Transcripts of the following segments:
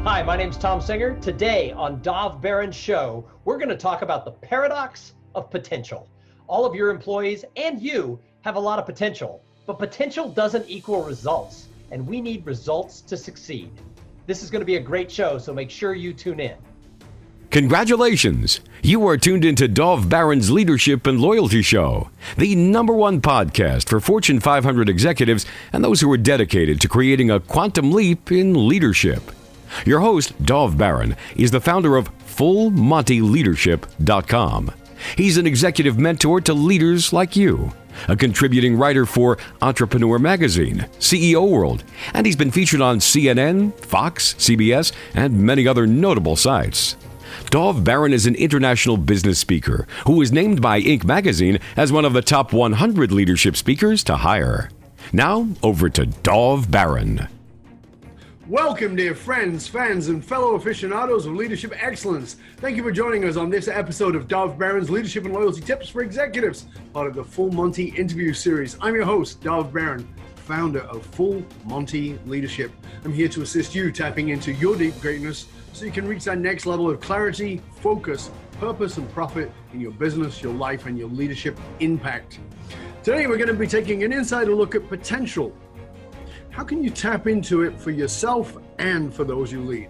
Hi, my name's Thom Singer. Today on Dov Baron's show, we're going to talk about the paradox of potential. All of your employees and you have a lot of potential, but potential doesn't equal results, and we need results to succeed. This is going to be a great show, so make sure you tune in. Congratulations! You are tuned into Dov Baron's Leadership and Loyalty Show, the #1 podcast for Fortune 500 executives and those who are dedicated to creating a quantum leap in leadership. Your host, Dov Baron, is the founder of FullMontyLeadership.com. He's an executive mentor to leaders like you, a contributing writer for Entrepreneur Magazine, CEO World, and he's been featured on CNN, Fox, CBS, and many other notable sites. Dov Baron is an international business speaker who was named by Inc. magazine as one of the top 100 leadership speakers to hire. Now, over to Dov Baron. Welcome, dear friends, fans, and fellow aficionados of leadership excellence. Thank you for joining us on this episode of Dov Baron's Leadership and Loyalty Tips for Executives, part of the Full Monty interview series. I'm your host, Dov Baron, founder of Full Monty Leadership. I'm here to assist you tapping into your deep greatness so you can reach that next level of clarity, focus, purpose, and profit in your business, your life, and your leadership impact. Today, we're going to be taking an insider look at potential. How can you tap into it for yourself and for those you lead?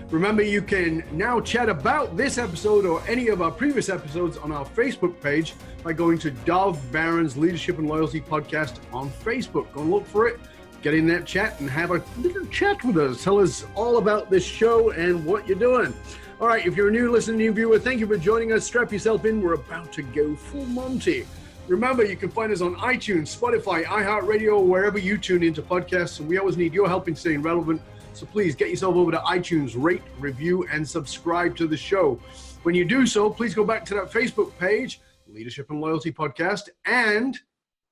Remember, you can now chat about this episode or any of our previous episodes on our Facebook page by going to Dov Baron's Leadership and Loyalty Podcast on Facebook. Go and look for it, get in that chat and have a little chat with us. Tell us all about this show and what you're doing. All right, if you're a new listener, new viewer, thank you for joining us. Strap yourself in. We're about to go full Monty. Remember, you can find us on iTunes, Spotify, iHeartRadio, or wherever you tune into podcasts. And we always need your help in staying relevant. So please get yourself over to iTunes, rate, review, and subscribe to the show. When you do so, please go back to that Facebook page, Leadership and Loyalty Podcast, and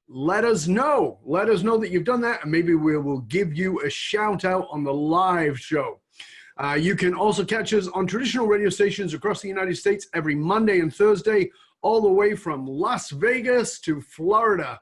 let us know. Let us know that you've done that, and maybe we will give you a shout out on the live show. You can also catch us on traditional radio stations across the United States every Monday and Thursday, all the way from Las Vegas to Florida.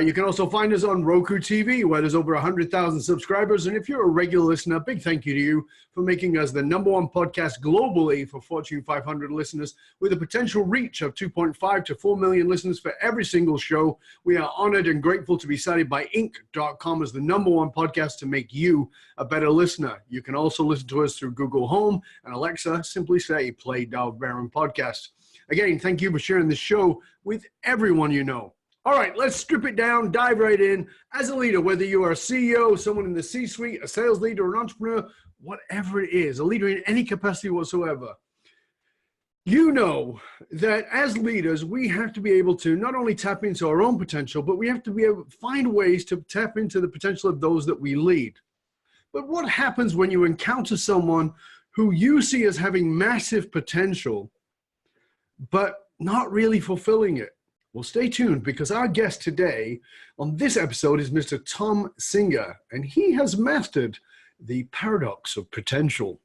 You can also find us on Roku TV, where there's over 100,000 subscribers. And if you're a regular listener, big thank you to you for making us the #1 podcast globally for Fortune 500 listeners with a potential reach of 2.5 to 4 million listeners for every single show. We are honored and grateful to be cited by Inc.com as the #1 podcast to make you a better listener. You can also listen to us through Google Home and Alexa. Simply say, play Dov Baron Podcast. Again, thank you for sharing the show with everyone you know. All right, let's strip it down, dive right in. As a leader, whether you are a CEO, someone in the C-suite, a sales leader, an entrepreneur, whatever it is, a leader in any capacity whatsoever, you know that as leaders, we have to be able to not only tap into our own potential, but we have to be able to find ways to tap into the potential of those that we lead. But what happens when you encounter someone who you see as having massive potential, but not really fulfilling it? Well, stay tuned, because our guest today on this episode is Mr. Thom Singer, and he has mastered the paradox of potential.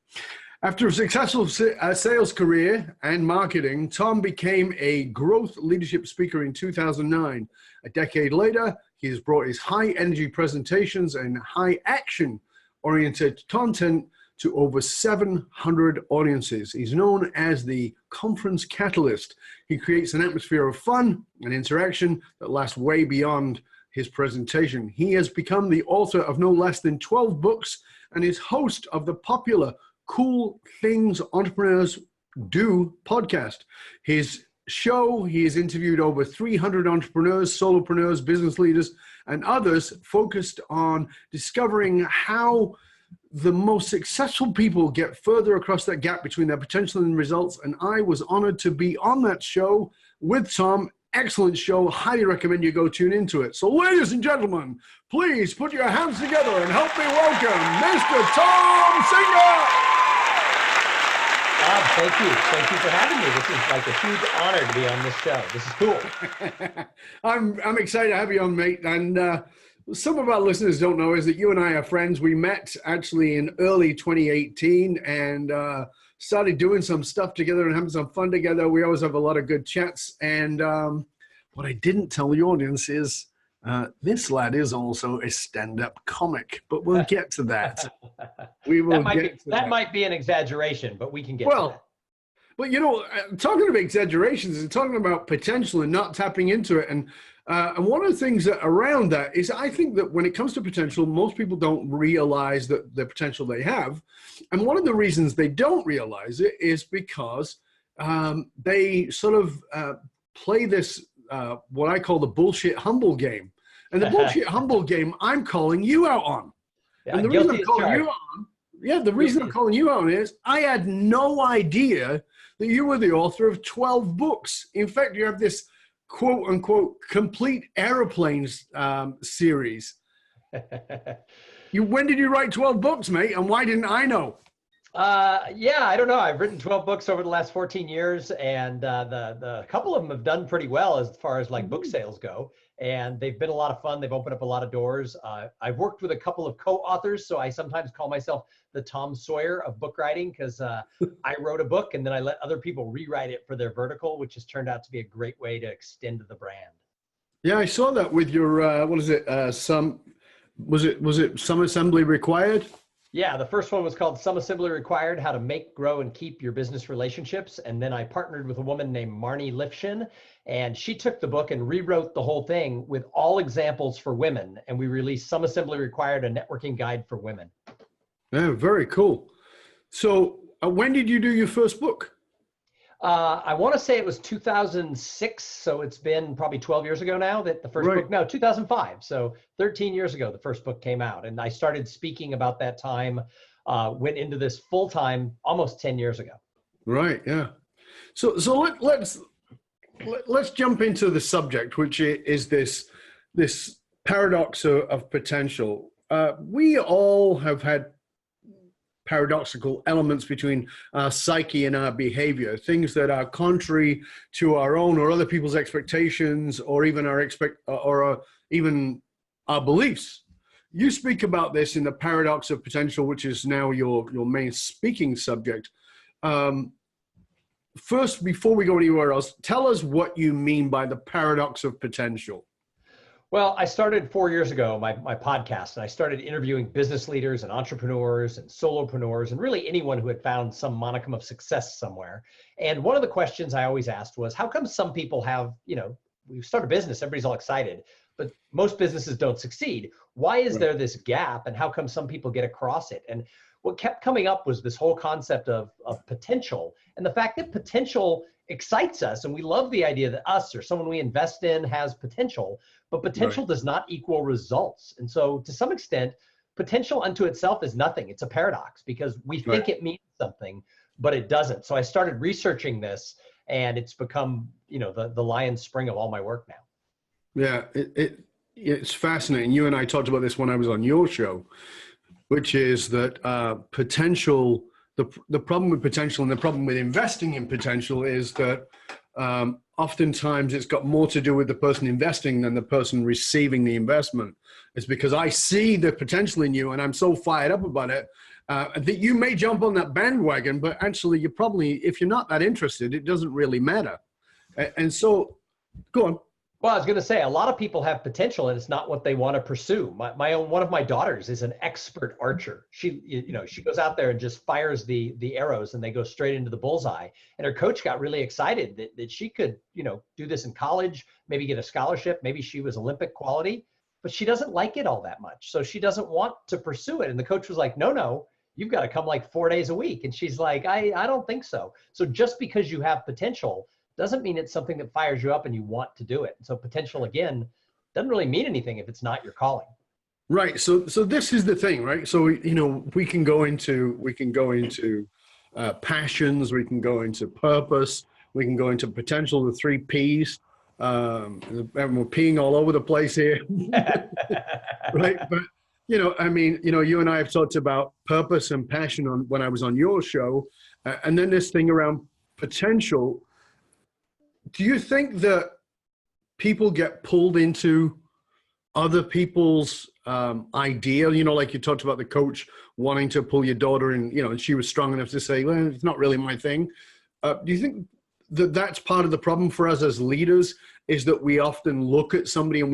After a successful sales career and marketing, Thom became a growth leadership speaker in 2009. A decade later, he has brought his high-energy presentations and high-action-oriented content to over 700 audiences. He's known as the conference catalyst. He creates an atmosphere of fun and interaction that lasts way beyond his presentation. He has become the author of no less than 12 books and is host of the popular Cool Things Entrepreneurs Do podcast. His show, he has interviewed over 300 entrepreneurs, solopreneurs, business leaders, and others focused on discovering how the most successful people get further across that gap between their potential and results. And I was honored to be on that show with Thom. Excellent show. Highly recommend you go tune into it. So ladies and gentlemen, please put your hands together and help me welcome Mr. Thom Singer. Bob, thank you. Thank you for having me. This is like a huge honor to be on this show. This is cool. I'm excited to have you on, mate. And some of our listeners don't know is that you and I are friends. We met actually in early 2018 and started doing some stuff together and having some fun together. We always have a lot of good chats. And what I didn't tell the audience is This lad is also a stand-up comic, but we'll get to that. We will get to that. That might be an exaggeration, but we can get to that. But talking about exaggerations and talking about potential and not tapping into it, and one of the things that around that is, I think that when it comes to potential, most people don't realize that the potential they have, and one of the reasons they don't realize it is because they sort of play this what I call the bullshit humble game, and the bullshit humble game I'm calling you out on, and the reason I'm calling you on. Yeah, the reason I'm calling you out is I had no idea that you were the author of 12 books. In fact, you have this quote unquote complete airplanes series. When did you write 12 books, mate? And why didn't I know? Yeah, I don't know. I've written 12 books over the last 14 years, and the couple of them have done pretty well as far as like book sales go. And they've been a lot of fun. They've opened up a lot of doors. I've worked with a couple of co-authors, so I sometimes call myself the Thom Sawyer of book writing, because I wrote a book and then I let other people rewrite it for their vertical, which has turned out to be a great way to extend the brand. Yeah, I saw that with your what is it? Was it Some Assembly Required? Yeah, the first one was called Some Assembly Required, How to Make, Grow, and Keep Your Business Relationships. And then I partnered with a woman named Marnie Lifshin, and she took the book and rewrote the whole thing with all examples for women. And we released Some Assembly Required, a networking guide for women. Yeah, very cool. So when did you do your first book? I want to say it was 2006. So it's been probably 12 years ago now that the first book, no, 2005. So 13 years ago, the first book came out, and I started speaking about that time, went into this full time almost 10 years ago. Right. Yeah. So let's jump into the subject, which is this paradox of potential. We all have had paradoxical elements between our psyche and our behavior, things that are contrary to our own or other people's expectations, or even even our beliefs. You speak about this in the paradox of potential, which is now your main speaking subject. First, before we go anywhere else, tell us what you mean by the paradox of potential. Well, I started 4 years ago, my podcast, and I started interviewing business leaders and entrepreneurs and solopreneurs and really anyone who had found some monicum of success somewhere. And one of the questions I always asked was, how come some people have, we start a business, everybody's all excited, but most businesses don't succeed. Why is there this gap, and how come some people get across it? And what kept coming up was this whole concept of potential, and the fact that potential excites us, and we love the idea that us or someone we invest in has potential, but potential does not equal results. And so to some extent, potential unto itself is nothing. It's a paradox, because we think it means something, but it doesn't. So I started researching this, and it's become, the lion's spring of all my work now. Yeah, it's fascinating. You and I talked about this when I was on your show, which is that potential, the problem with potential and the problem with investing in potential is that oftentimes it's got more to do with the person investing than the person receiving the investment. It's because I see the potential in you and I'm so fired up about it that you may jump on that bandwagon, but actually you probably, if you're not that interested, it doesn't really matter. And so, go on. Well, I was going to say, a lot of people have potential and it's not what they want to pursue. One of my daughters is an expert archer. She goes out there and just fires the arrows and they go straight into the bullseye. And her coach got really excited that she could, do this in college, maybe get a scholarship. Maybe she was Olympic quality, but she doesn't like it all that much. So she doesn't want to pursue it. And the coach was like, no, you've got to come like 4 days a week. And she's like, I don't think so. So just because you have potential doesn't mean it's something that fires you up and you want to do it. So potential, again, doesn't really mean anything if it's not your calling. Right. So this is the thing, right? So, we can go into passions, we can go into purpose, we can go into potential, the 3 Ps. And we're peeing all over the place here. Right. But, you and I have talked about purpose and passion when I was on your show. And then this thing around potential. Do you think that people get pulled into other people's idea? Like you talked about the coach wanting to pull your daughter in, and she was strong enough to say, well, it's not really my thing. Do you think that that's part of the problem for us as leaders, is that we often look at somebody and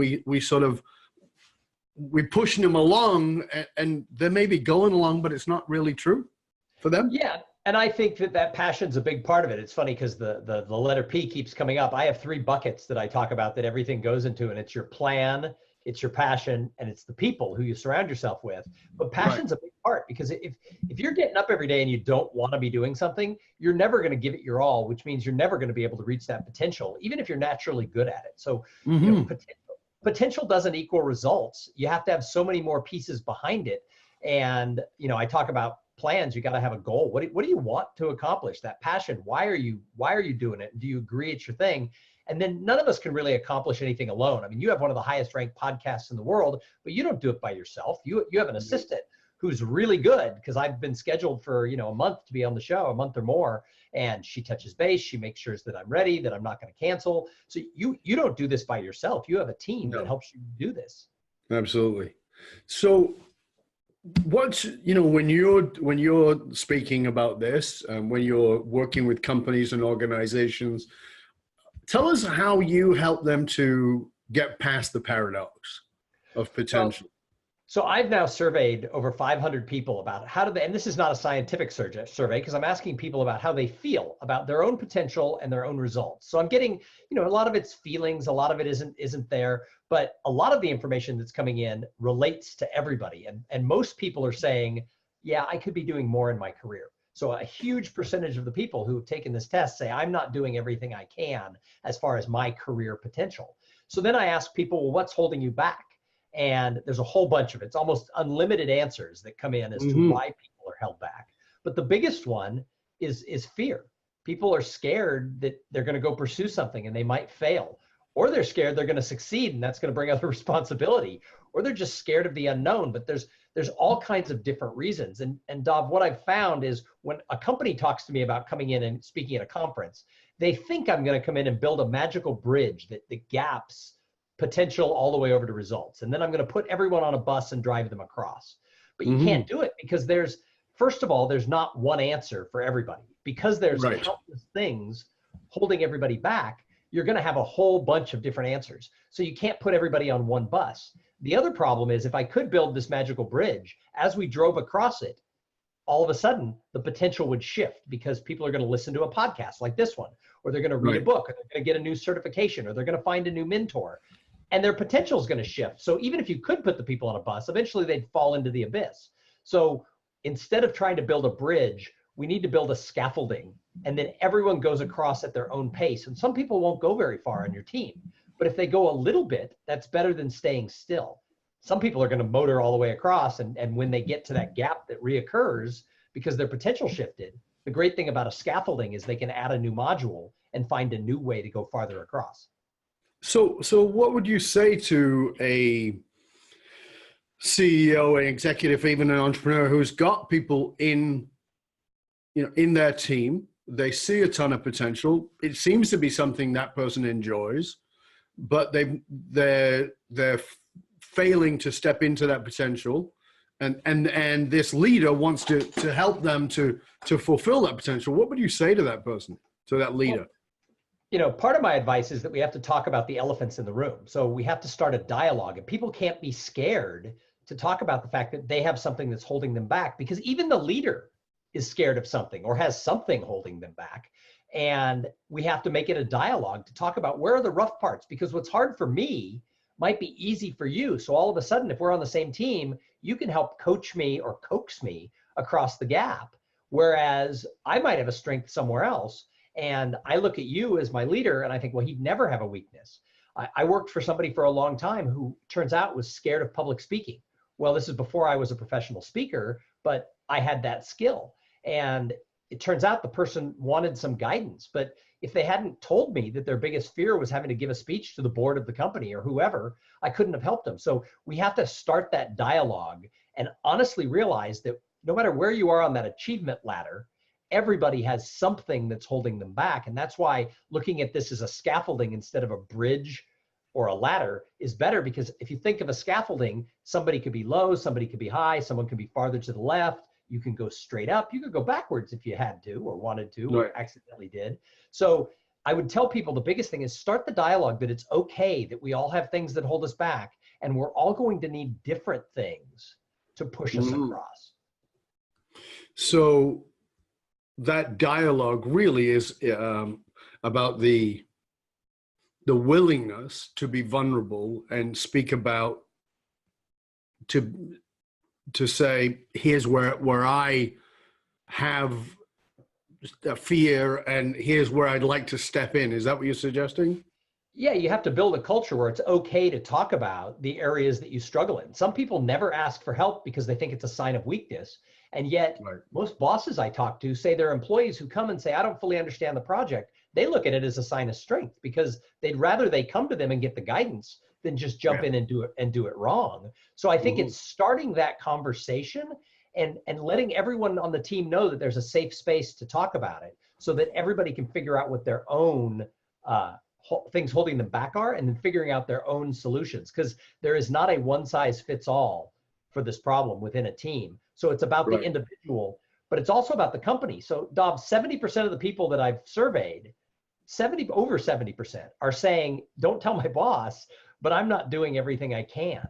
we're pushing them along, and they may be going along, but it's not really true for them. Yeah. And I think that passion's a big part of it. It's funny because the letter P keeps coming up. I have 3 buckets that I talk about that everything goes into, and it's your plan, it's your passion, and it's the people who you surround yourself with. But passion's a big part, because if you're getting up every day and you don't want to be doing something, you're never going to give it your all, which means you're never going to be able to reach that potential, even if you're naturally good at it. So you know, potential doesn't equal results. You have to have so many more pieces behind it. And you know, I talk about plans. You got to have a goal. What do you want to accomplish? That passion. Why are you doing it? Do you agree it's your thing? And then none of us can really accomplish anything alone. I mean, you have one of the highest ranked podcasts in the world, but you don't do it by yourself. You have an assistant who's really good, because I've been scheduled for, you know, a month to be on the show, a month or more, and she touches base. She makes sure that I'm ready, that I'm not going to cancel. So you don't do this by yourself. You have a team that helps you do this. Absolutely. So what's, you know, when you're speaking about this, when you're working with companies and organizations, tell us how you help them to get past the paradox of potential. So I've now surveyed over 500 people about how do they, and this is not a scientific survey, because I'm asking people about how they feel about their own potential and their own results. So I'm getting, you know, a lot of it's feelings, a lot of it isn't there, but a lot of the information that's coming in relates to everybody. And most people are saying, yeah, I could be doing more in my career. So a huge percentage of the people who have taken this test say, I'm not doing everything I can as far as my career potential. So then I ask people, well, what's holding you back? And there's a whole bunch of it. It's almost unlimited answers that come in as to why people are held back. But the biggest one is fear. People are scared that they're going to go pursue something and they might fail, or they're scared they're going to succeed and that's going to bring other responsibility, or they're just scared of the unknown. But there's all kinds of different reasons. And Dov, what I've found is when a company talks to me about coming in and speaking at a conference, they think I'm going to come in and build a magical bridge that gaps potential all the way over to results. And then I'm going to put everyone on a bus and drive them across. But you can't do it, because first of all, there's not one answer for everybody, because there's countless things holding everybody back. You're going to have a whole bunch of different answers. So you can't put everybody on one bus. The other problem is, if I could build this magical bridge, as we drove across it, all of a sudden the potential would shift, because people are going to listen to a podcast like this one, or they're going to read a book, or they're going to get a new certification, or they're going to find a new mentor, and their potential is going to shift. So even if you could put the people on a bus, eventually they'd fall into the abyss. So instead of trying to build a bridge, we need to build a scaffolding, and then everyone goes across at their own pace. And some people won't go very far on your team, but if they go a little bit, that's better than staying still. Some people are going to motor all the way across, and when they get to that gap that reoccurs because their potential shifted, the great thing about a scaffolding is they can add a new module and find a new way to go farther across. So what would you say to a CEO, an executive, even an entrepreneur who's got people in their team? They see a ton of potential. It seems to be something that person enjoys, but they're failing to step into that potential, and this leader wants to help them to fulfill that potential. What would you say to that person, to that leader? Well, you know, part of my advice is that we have to talk about the elephants in the room. So we have to start a dialogue, and people can't be scared to talk about the fact that they have something that's holding them back, because even the leader is scared of something or has something holding them back. And we have to make it a dialogue to talk about where are the rough parts, because what's hard for me might be easy for you. So all of a sudden, if we're on the same team, you can help coach me or coax me across the gap. Whereas I might have a strength somewhere else. And I look at you as my leader and I think, well, he'd never have a weakness. I worked for somebody for a long time who turns out was scared of public speaking. Well, this is before I was a professional speaker, but I had that skill. And it turns out the person wanted some guidance, but if they hadn't told me that their biggest fear was having to give a speech to the board of the company or whoever, I couldn't have helped them. So we have to start that dialogue and honestly realize that no matter where you are on that achievement ladder, everybody has something that's holding them back. And that's why looking at this as a scaffolding instead of a bridge or a ladder is better, because if you think of a scaffolding, somebody could be low, somebody could be high, someone could be farther to the left. You can go straight up. You could go backwards if you had to or wanted to or accidentally did. So I would tell people the biggest thing is start the dialogue that it's okay that we all have things that hold us back, and we're all going to need different things to push us across. So that dialogue really is about the willingness to be vulnerable and speak about, to say, here's where I have a fear and here's where I'd like to step in. Is that what you're suggesting? Yeah, you have to build a culture where it's okay to talk about the areas that you struggle in. Some people never ask for help because they think it's a sign of weakness. And yet most bosses I talk to say their employees who come and say, I don't fully understand the project, they look at it as a sign of strength because they'd rather they come to them and get the guidance than just jump in and do it wrong. So I think it's starting that conversation and letting everyone on the team know that there's a safe space to talk about it so that everybody can figure out what their own things holding them back are, and then figuring out their own solutions, because there is not a one size fits all for this problem within a team. So it's about the individual, but it's also about the company. So Dov, 70% of the people that I've surveyed, over 70% are saying, don't tell my boss, but I'm not doing everything I can.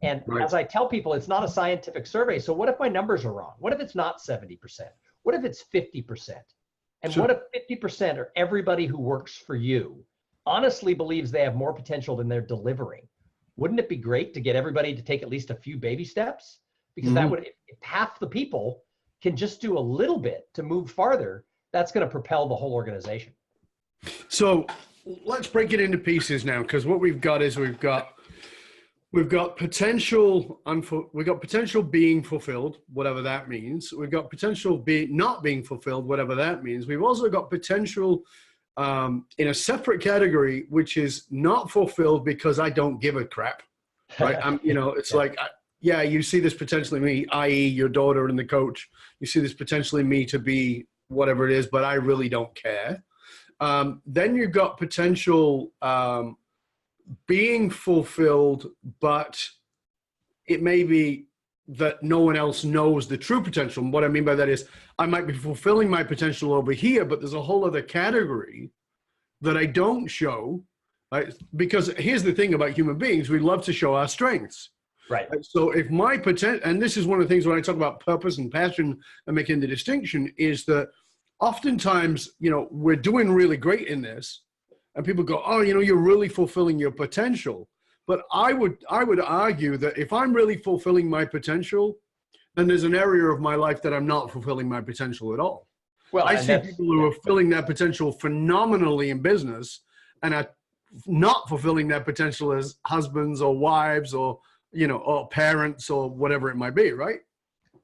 And as I tell people, it's not a scientific survey. So what if my numbers are wrong? What if it's not 70%? What if it's 50%? And what if 50% or everybody who works for you honestly believes they have more potential than they're delivering? Wouldn't it be great to get everybody to take at least a few baby steps? Because that would, if half the people can just do a little bit to move farther, that's going to propel the whole organization. So let's break it into pieces now, because what we've got is we've got potential being fulfilled, whatever that means. We've got potential not being fulfilled, whatever that means. We've also got potential in a separate category, which is not fulfilled because I don't give a crap, right? It's like, you see this potentially me, i.e. your daughter and the coach. You see this potentially me to be whatever it is, but I really don't care. Then you've got potential being fulfilled, but it may be that no one else knows the true potential. And what I mean by that is I might be fulfilling my potential over here, but there's a whole other category that I don't show, right? Because here's the thing about human beings, we love to show our strengths. Right. So if my potential, and this is one of the things when I talk about purpose and passion and making the distinction, is that oftentimes, we're doing really great in this and people go, oh, you're really fulfilling your potential. But I would argue that if I'm really fulfilling my potential, then there's an area of my life that I'm not fulfilling my potential at all. Well, I see people who are filling their potential phenomenally in business and are not fulfilling their potential as husbands or wives or, or parents or whatever it might be, right?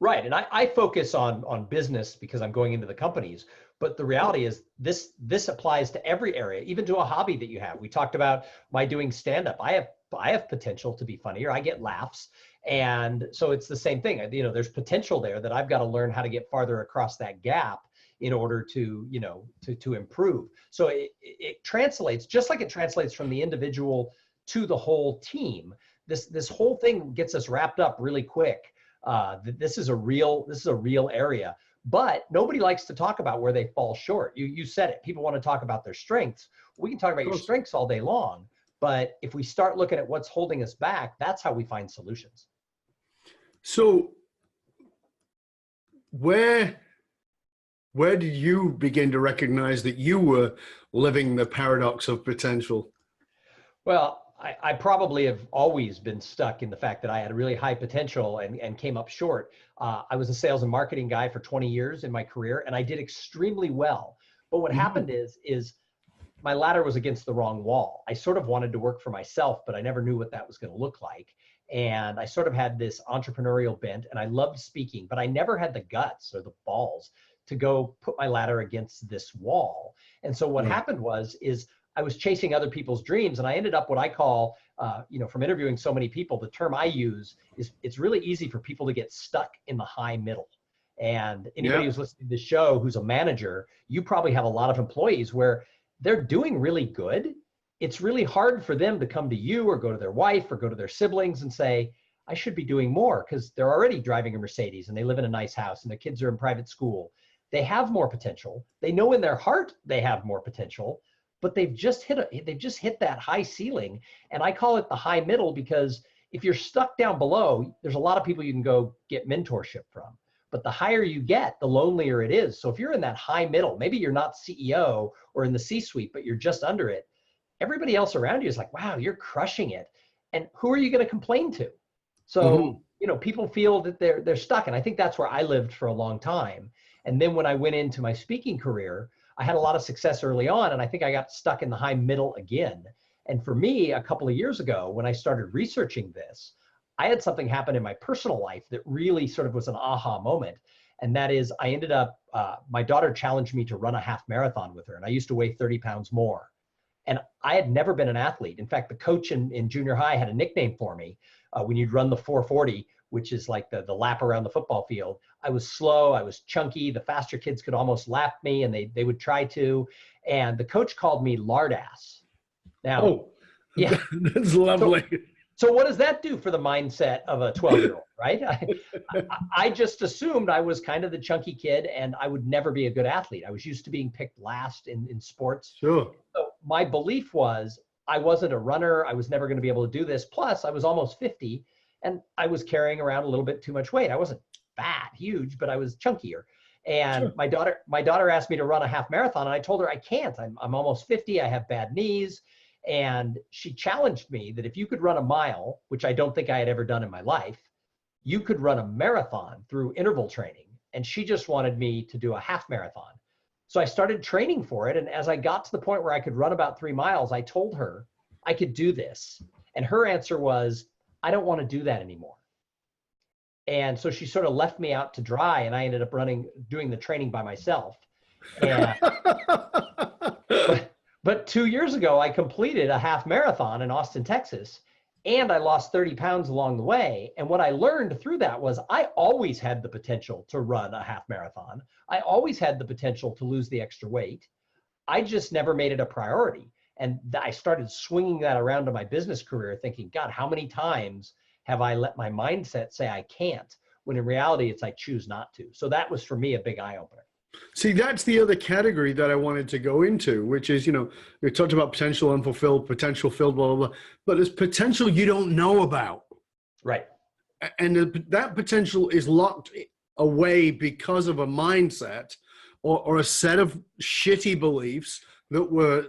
Right. And I focus on business because I'm going into the companies. But the reality is this applies to every area, even to a hobby that you have. We talked about my doing stand-up. I have potential to be funnier. I get laughs. And so it's the same thing. There's potential there that I've got to learn how to get farther across that gap in order to improve. So it translates, just like it translates from the individual to the whole team. This whole thing gets us wrapped up really quick. This is a real area. But nobody likes to talk about where they fall short. You said it. People want to talk about their strengths. We can talk about your strengths all day long. But if we start looking at what's holding us back, that's how we find solutions. So where did you begin to recognize that you were living the paradox of potential? Well, I probably have always been stuck in the fact that I had a really high potential and came up short. I was a sales and marketing guy for 20 years in my career, and I did extremely well. But what happened is my ladder was against the wrong wall. I sort of wanted to work for myself, but I never knew what that was going to look like. And I sort of had this entrepreneurial bent, and I loved speaking, but I never had the guts or the balls to go put my ladder against this wall. And so what happened is I was chasing other people's dreams, and I ended up what I call, from interviewing so many people, the term I use is it's really easy for people to get stuck in the high middle. And anybody who's listening to the show who's a manager, you probably have a lot of employees where they're doing really good. It's really hard for them to come to you or go to their wife or go to their siblings and say, I should be doing more, because they're already driving a Mercedes and they live in a nice house and their kids are in private school. They have more potential. They know in their heart they have more potential, but they've just hit that high ceiling. And I call it the high middle, because if you're stuck down below, there's a lot of people you can go get mentorship from. But the higher you get, the lonelier it is. So if you're in that high middle, maybe you're not CEO or in the C-suite, but you're just under it, everybody else around you is like, wow, you're crushing it. And who are you going to complain to? So, people feel that they're stuck. And I think that's where I lived for a long time. And then when I went into my speaking career, I had a lot of success early on. And I think I got stuck in the high middle again. And for me, a couple of years ago, when I started researching this, I had something happen in my personal life that really sort of was an aha moment. And that is, I ended up, my daughter challenged me to run a half marathon with her. And I used to weigh 30 pounds more. And I had never been an athlete. In fact, the coach in junior high had a nickname for me. When you'd run the 440, which is like the lap around the football field, I was slow, I was chunky. The faster kids could almost lap me, and they would try to. And the coach called me lard ass. Now, yeah, that's lovely. So what does that do for the mindset of a 12-year-old, right? I just assumed I was kind of the chunky kid and I would never be a good athlete. I was used to being picked last in sports. Sure. So my belief was I wasn't a runner. I was never going to be able to do this. Plus, I was almost 50 and I was carrying around a little bit too much weight. I wasn't fat, huge, but I was chunkier. And sure. my daughter asked me to run a half marathon, and I told her I can't. I'm almost 50. I have bad knees. And she challenged me that if you could run a mile, which I don't think I had ever done in my life, you could run a marathon through interval training. And she just wanted me to do a half marathon. So I started training for it. And as I got to the point where I could run about 3 miles, I told her I could do this. And her answer was, I don't want to do that anymore. And so she sort of left me out to dry, and I ended up doing the training by myself. And, but 2 years ago, I completed a half marathon in Austin, Texas, and I lost 30 pounds along the way. And what I learned through that was I always had the potential to run a half marathon. I always had the potential to lose the extra weight. I just never made it a priority. And I started swinging that around to my business career, thinking, God, how many times have I let my mindset say I can't, when in reality it's I choose not to. So that was for me a big eye opener. See, that's the other category that I wanted to go into, which is, we talked about potential unfulfilled, potential filled, blah, blah, blah. But there's potential you don't know about. Right. And that potential is locked away because of a mindset or a set of shitty beliefs that were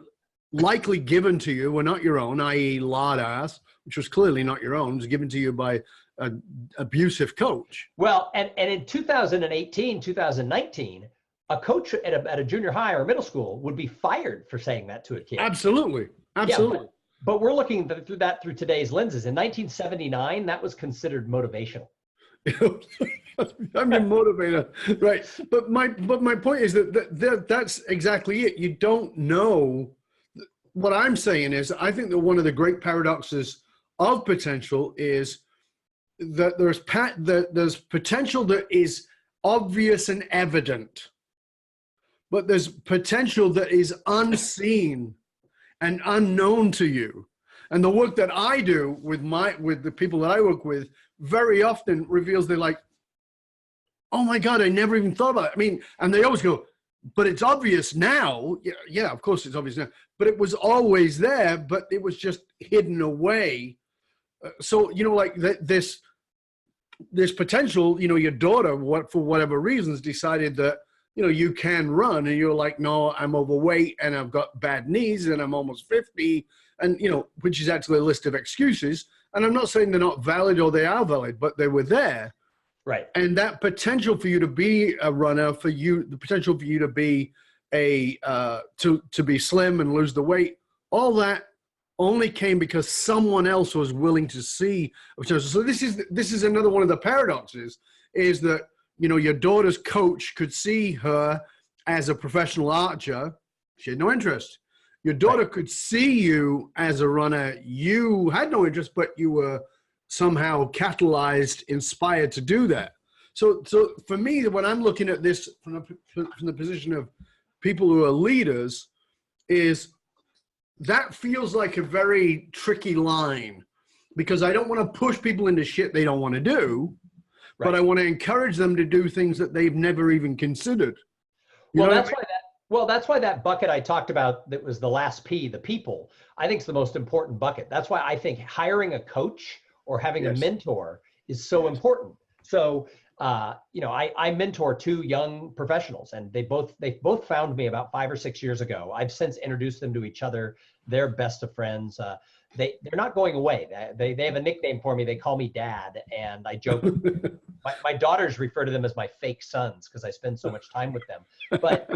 likely given to you, were not your own, i.e. lard ass, which was clearly not your own. It was given to you by an abusive coach. Well, and in 2018, 2019, a coach at a junior high or middle school would be fired for saying that to a kid. Absolutely. Absolutely. Yeah, but we're looking through today's lenses. In 1979, that was considered motivational. I'm your motivator, right? But my point is that's exactly it. You don't know. What I'm saying is, I think that one of the great paradoxes of potential is that there's potential that is obvious and evident, but there's potential that is unseen and unknown to you. And the work that I do with the people that I work with very often reveals they're like, oh my God, I never even thought about it. I mean, and they always go, but it's obvious now. Yeah, of course it's obvious now, but it was always there, but it was just hidden away. So, like this potential, your daughter, for whatever reasons, decided that, you can run, and you're like, no, I'm overweight and I've got bad knees and I'm almost 50, and, which is actually a list of excuses. And I'm not saying they're not valid or they are valid, but they were there. Right. And that potential for you to be a runner, the potential for you to be to be slim and lose the weight, all that only came because someone else was willing to see. So this is another one of the paradoxes, is that, your daughter's coach could see her as a professional archer. She had no interest. Your daughter could see you as a runner. You had no interest, but you were somehow catalyzed, inspired to do that. So for me, when I'm looking at this from the position of people who are leaders, is that feels like a very tricky line, because I don't want to push people into shit they don't want to do, right, but I want to encourage them to do things that they've never even considered. Well, that's why Well, that's why that bucket I talked about that was the last P, the people, I think is the most important bucket. That's why I think hiring a coach or having a Yes. mentor is so important. So, I mentor two young professionals, and they both found me about 5 or 6 years ago. I've since introduced them to each other. They're best of friends. They're not going away. They have a nickname for me. They call me Dad, and I joke. My daughters refer to them as my fake sons because I spend so much time with them. But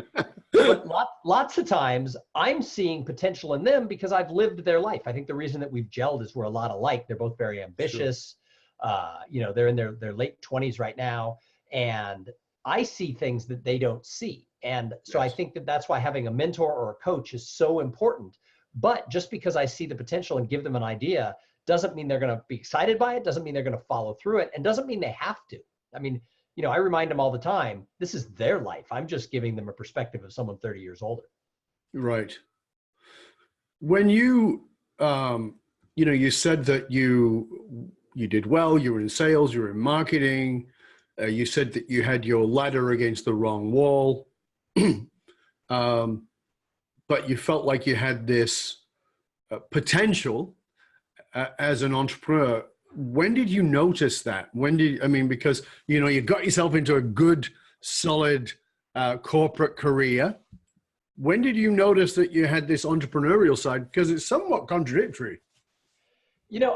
lots of times I'm seeing potential in them because I've lived their life. I think the reason that we've gelled is we're a lot alike. They're both very ambitious. They're in their late 20s right now, and I see things that they don't see. And so I think that that's why having a mentor or a coach is so important. But just because I see the potential and give them an idea doesn't mean they're going to be excited by it, doesn't mean they're going to follow through it, and doesn't mean they have to. I mean, I remind them all the time, this is their life. I'm just giving them a perspective of someone 30 years older. Right. When you, you said that you did well, you were in sales, you were in marketing. You said that you had your ladder against the wrong wall. But you felt like you had this potential as an entrepreneur. When did you notice that? Because, you got yourself into a good, solid corporate career. When did you notice that you had this entrepreneurial side? Because it's somewhat contradictory.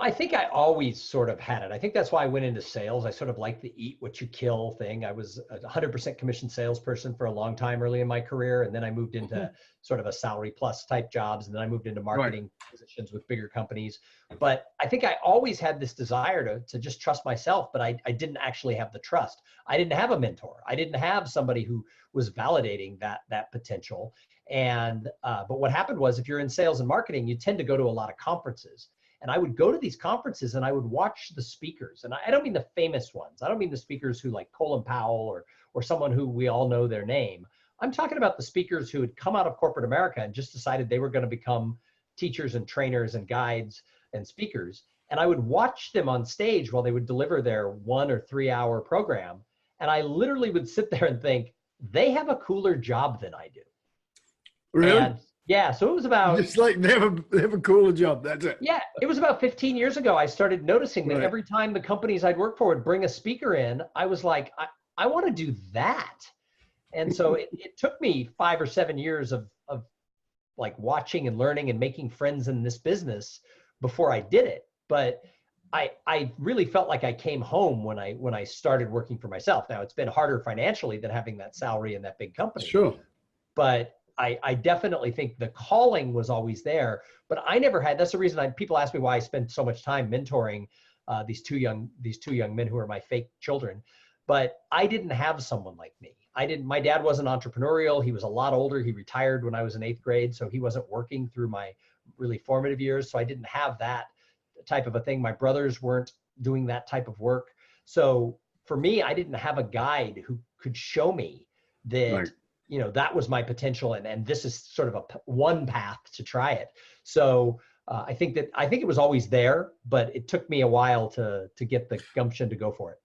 I think I always sort of had it. I think that's why I went into sales. I sort of like the eat what you kill thing. I was a 100% commission salesperson for a long time early in my career. And then I moved into sort of a salary plus type jobs. And then I moved into marketing positions with bigger companies. But I think I always had this desire to just trust myself, but I didn't actually have the trust. I didn't have a mentor. I didn't have somebody who was validating that potential. And, but what happened was if you're in sales and marketing, you tend to go to a lot of conferences. And I would go to these conferences and I would watch the speakers. And I don't mean the famous ones. I don't mean the speakers who like Colin Powell or someone who we all know their name. I'm talking about the speakers who had come out of corporate America and just decided they were going to become teachers and trainers and guides and speakers. And I would watch them on stage while they would deliver their 1 or 3 hour program. And I literally would sit there and think, they have a cooler job than I do. Really? And yeah, so it was about just like they have a cooler job. That's it. Yeah, it was about 15 years ago. I started noticing that every time the companies I'd work for would bring a speaker in, I was like, I want to do that. And so it took me 5 or 7 years of like watching and learning and making friends in this business before I did it. But I really felt like I came home when I started working for myself. Now it's been harder financially than having that salary in that big company. Sure. But I definitely think the calling was always there, but I never had. That's the reason people ask me why I spend so much time mentoring these two young men who are my fake children. But I didn't have someone like me. My dad wasn't entrepreneurial. He was a lot older. He retired when I was in 8th grade, so he wasn't working through my really formative years. So I didn't have that type of a thing. My brothers weren't doing that type of work. So for me, I didn't have a guide who could show me that. Right. That was my potential, and this is sort of one path to try it. So I think it was always there, but it took me a while to get the gumption to go for it.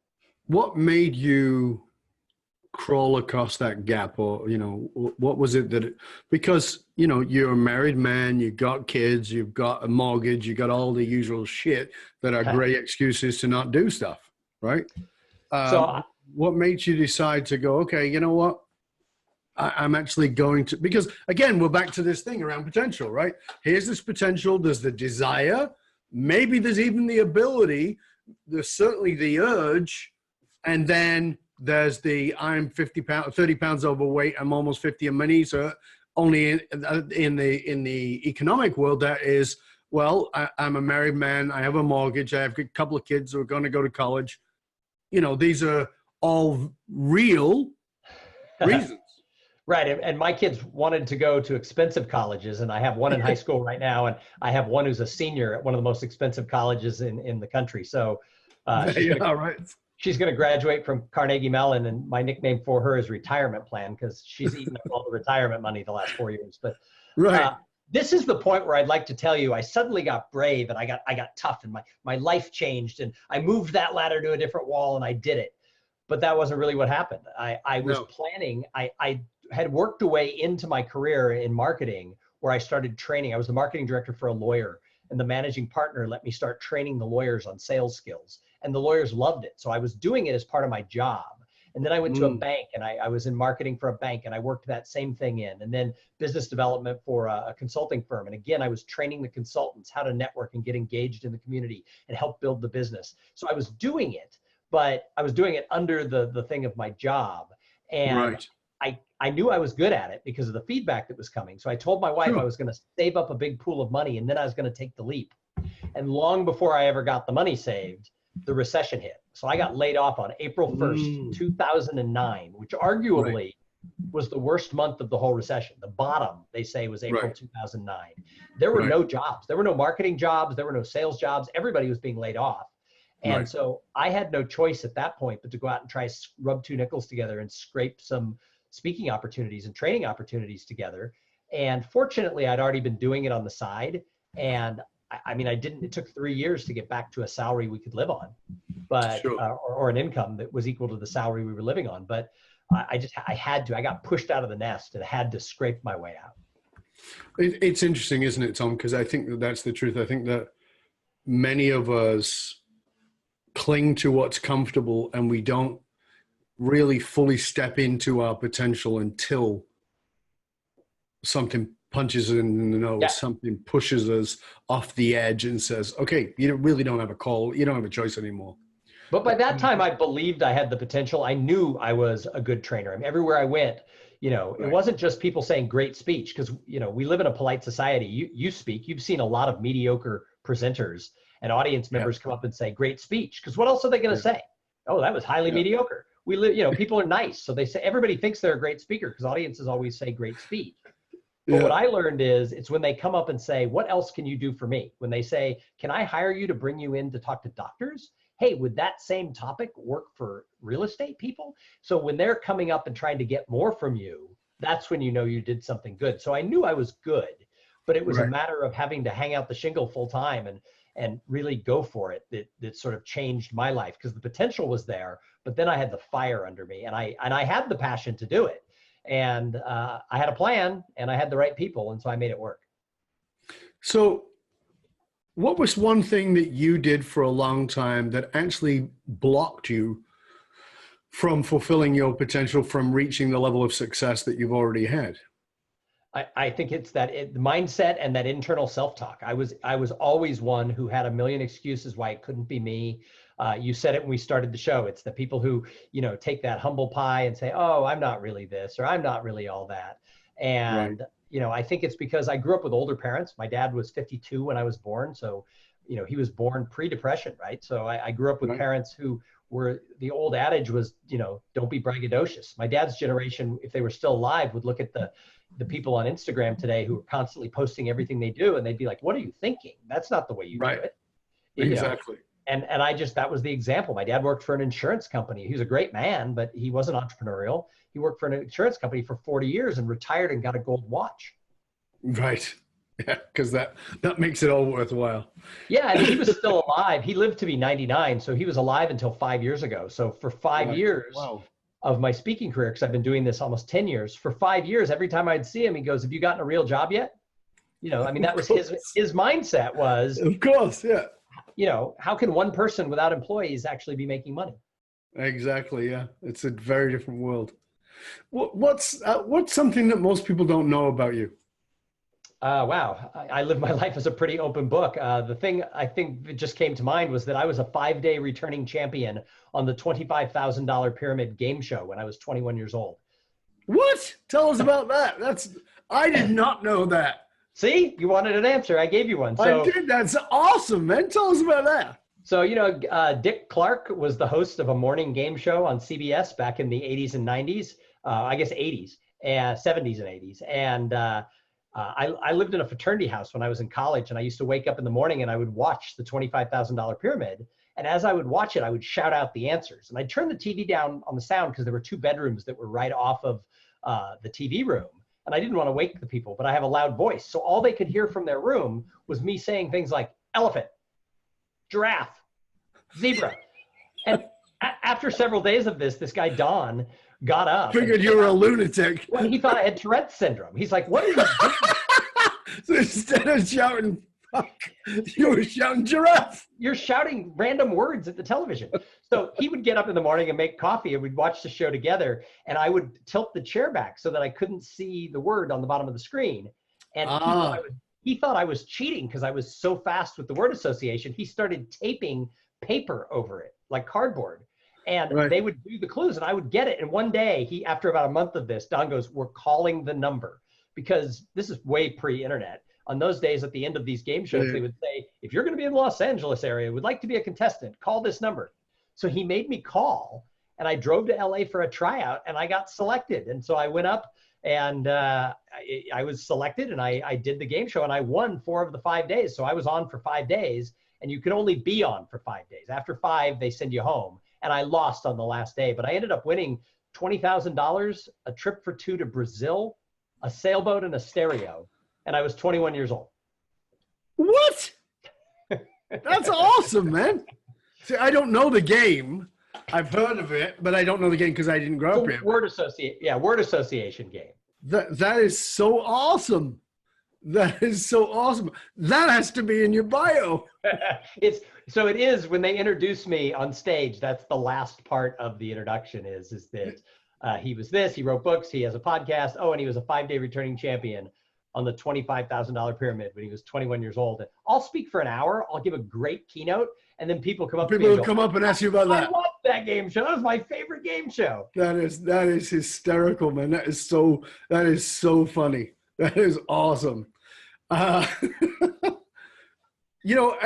What made you crawl across that gap, or what was it because you're a married man, you got kids, you've got a mortgage, you got all the usual shit that are great excuses to not do stuff, right? What made you decide to go, okay, you know what? I'm actually going to, because again, we're back to this thing around potential, right? Here's this potential. There's the desire. Maybe there's even the ability. There's certainly the urge. And then there's I'm 30 pounds overweight. I'm almost 50 in money. So only in the economic world, that is, well, I'm a married man. I have a mortgage. I have a couple of kids who are going to go to college. These are all real reasons. Right. And my kids wanted to go to expensive colleges, and I have one in high school right now, and I have one who's a senior at one of the most expensive colleges in the country. So she's going to graduate from Carnegie Mellon, and my nickname for her is retirement plan because she's eaten up all the retirement money the last 4 years. But this is the point where I'd like to tell you I suddenly got brave, and I got tough, and my life changed, and I moved that ladder to a different wall, and I did it. But that wasn't really what happened. I was planning. I had worked a way into my career in marketing where I started training. I was the marketing director for a lawyer, and the managing partner let me start training the lawyers on sales skills. And the lawyers loved it. So I was doing it as part of my job. And then I went to a bank, and I was in marketing for a bank, and I worked that same thing in. And then business development for a consulting firm. And again, I was training the consultants how to network and get engaged in the community and help build the business. So I was doing it, but I was doing it under the thing of my job. And I knew I was good at it because of the feedback that was coming. So I told my wife I was going to save up a big pool of money, and then I was going to take the leap. And long before I ever got the money saved, the recession hit. So I got laid off on April 1st, 2009, which arguably was the worst month of the whole recession. The bottom, they say, was April 2009. There were no jobs. There were no marketing jobs. There were no sales jobs. Everybody was being laid off. And so I had no choice at that point but to go out and try to rub two nickels together and scrape some speaking opportunities and training opportunities together. And fortunately, I'd already been doing it on the side. And I mean, it took 3 years to get back to a salary we could live on, but, or an income that was equal to the salary we were living on. But I got pushed out of the nest and had to scrape my way out. It's interesting, isn't it, Tom? Because I think that's the truth. I think that many of us cling to what's comfortable, and we don't really fully step into our potential until something punches us in the nose, something pushes us off the edge and says, okay, you really don't have a call. You don't have a choice anymore. But by that time, I believed I had the potential. I knew I was a good trainer. I mean, everywhere I went, it wasn't just people saying great speech, because, we live in a polite society. You speak, you've seen a lot of mediocre presenters and audience members come up and say great speech, because what else are they going to say? Oh, that was highly mediocre. We live, people are nice. So they say, everybody thinks they're a great speaker because audiences always say great speech. But what I learned is it's when they come up and say, what else can you do for me? When they say, can I hire you to bring you in to talk to doctors? Hey, would that same topic work for real estate people? So when they're coming up and trying to get more from you, that's when you know you did something good. So I knew I was good, but it was a matter of having to hang out the shingle full time and really go for it. That sort of changed my life, because the potential was there, but then I had the fire under me, and I had the passion to do it. And I had a plan, and I had the right people, and so I made it work. So what was one thing that you did for a long time that actually blocked you from fulfilling your potential, from reaching the level of success that you've already had? I think it's the mindset and that internal self-talk. I was always one who had a million excuses why it couldn't be me. You said it when we started the show. It's the people who, take that humble pie and say, oh, I'm not really this, or I'm not really all that. And, I think it's because I grew up with older parents. My dad was 52 when I was born. So, he was born pre-depression, right? So I grew up with parents who were, the old adage was, don't be braggadocious. My dad's generation, if they were still alive, would look at the people on Instagram today who are constantly posting everything they do, and they'd be like, what are you thinking? That's not the way you do it. Exactly. And that was the example. My dad worked for an insurance company. He was a great man, but he wasn't entrepreneurial. He worked for an insurance company for 40 years and retired and got a gold watch. Right. Yeah, because that makes it all worthwhile. Yeah, and he was still alive. He lived to be 99, so he was alive until 5 years ago. So for 5 years of my speaking career, because I've been doing this almost 10 years, for 5 years, every time I'd see him, he goes, have you gotten a real job yet? That was his mindset was. Of course, yeah. How can one person without employees actually be making money? Exactly, yeah. It's a very different world. What's something that most people don't know about you? Wow. I live my life as a pretty open book. The thing I think that just came to mind was that I was a 5-day returning champion on the $25,000 pyramid game show when I was 21 years old. What? Tell us about that. I did not know that. See, you wanted an answer. I gave you one. So, I did. That's awesome, man. Tell us about that. So, Dick Clark was the host of a morning game show on CBS back in the 80s and 90s, I guess 80s, 70s and 80s. And I lived in a fraternity house when I was in college, and I used to wake up in the morning and I would watch the $25,000 pyramid. And as I would watch it, I would shout out the answers. And I'd turn the TV down on the sound because there were 2 bedrooms that were right off of the TV room. And I didn't want to wake the people, but I have a loud voice. So all they could hear from their room was me saying things like elephant, giraffe, zebra. And after after several days of this guy, Don, got up. Figured you were a lunatic. Well, he thought I had Tourette's syndrome. He's like, what are you doing? So instead of shouting, fuck, you were shouting giraffe. You're shouting random words at the television. So he would get up in the morning and make coffee, and we'd watch the show together. And I would tilt the chair back so that I couldn't see the word on the bottom of the screen. And he thought I was cheating because I was so fast with the word association. He started taping paper over it, like cardboard. And they would do the clues, and I would get it. And one day, after about a month of this, Don goes, we're calling the number. Because this is way pre-internet. On those days, at the end of these game shows, they would say, if you're going to be in the Los Angeles area, would like to be a contestant, call this number. So he made me call, and I drove to LA for a tryout, and I got selected. And so I went up, and I was selected, and I did the game show, and I won 4 of the 5 days. So I was on for 5 days, and you can only be on for 5 days. After 5, they send you home. And I lost on the last day, but I ended up winning $20,000, a trip for 2 to Brazil, a sailboat, and a stereo. And I was 21 years old. What? That's awesome, man. See, I don't know the game. I've heard of it, but I don't know the game because I didn't grow up here. Word association game. That is so awesome. That is so awesome. That has to be in your bio. It is when they introduce me on stage. That's the last part of the introduction is that he was this, he wrote books, he has a podcast. Oh, and he was a 5-day returning champion on the $25,000 pyramid when he was 21 years old. I'll speak for an hour. I'll give a great keynote. And then people come up to me and come up and ask you about that. I love that game show. That was my favorite game show. That is hysterical, man. That is so funny. That is awesome. You know,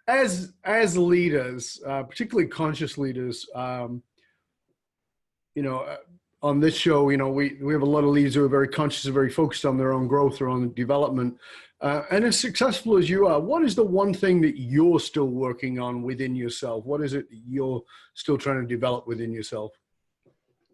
as leaders, particularly conscious leaders, you know, on this show, you know, we have a lot of leaders who are very conscious and very focused on their own growth, their own development. And as successful as you are, what is the one thing that you're still working on within yourself? What is it that you're still trying to develop within yourself?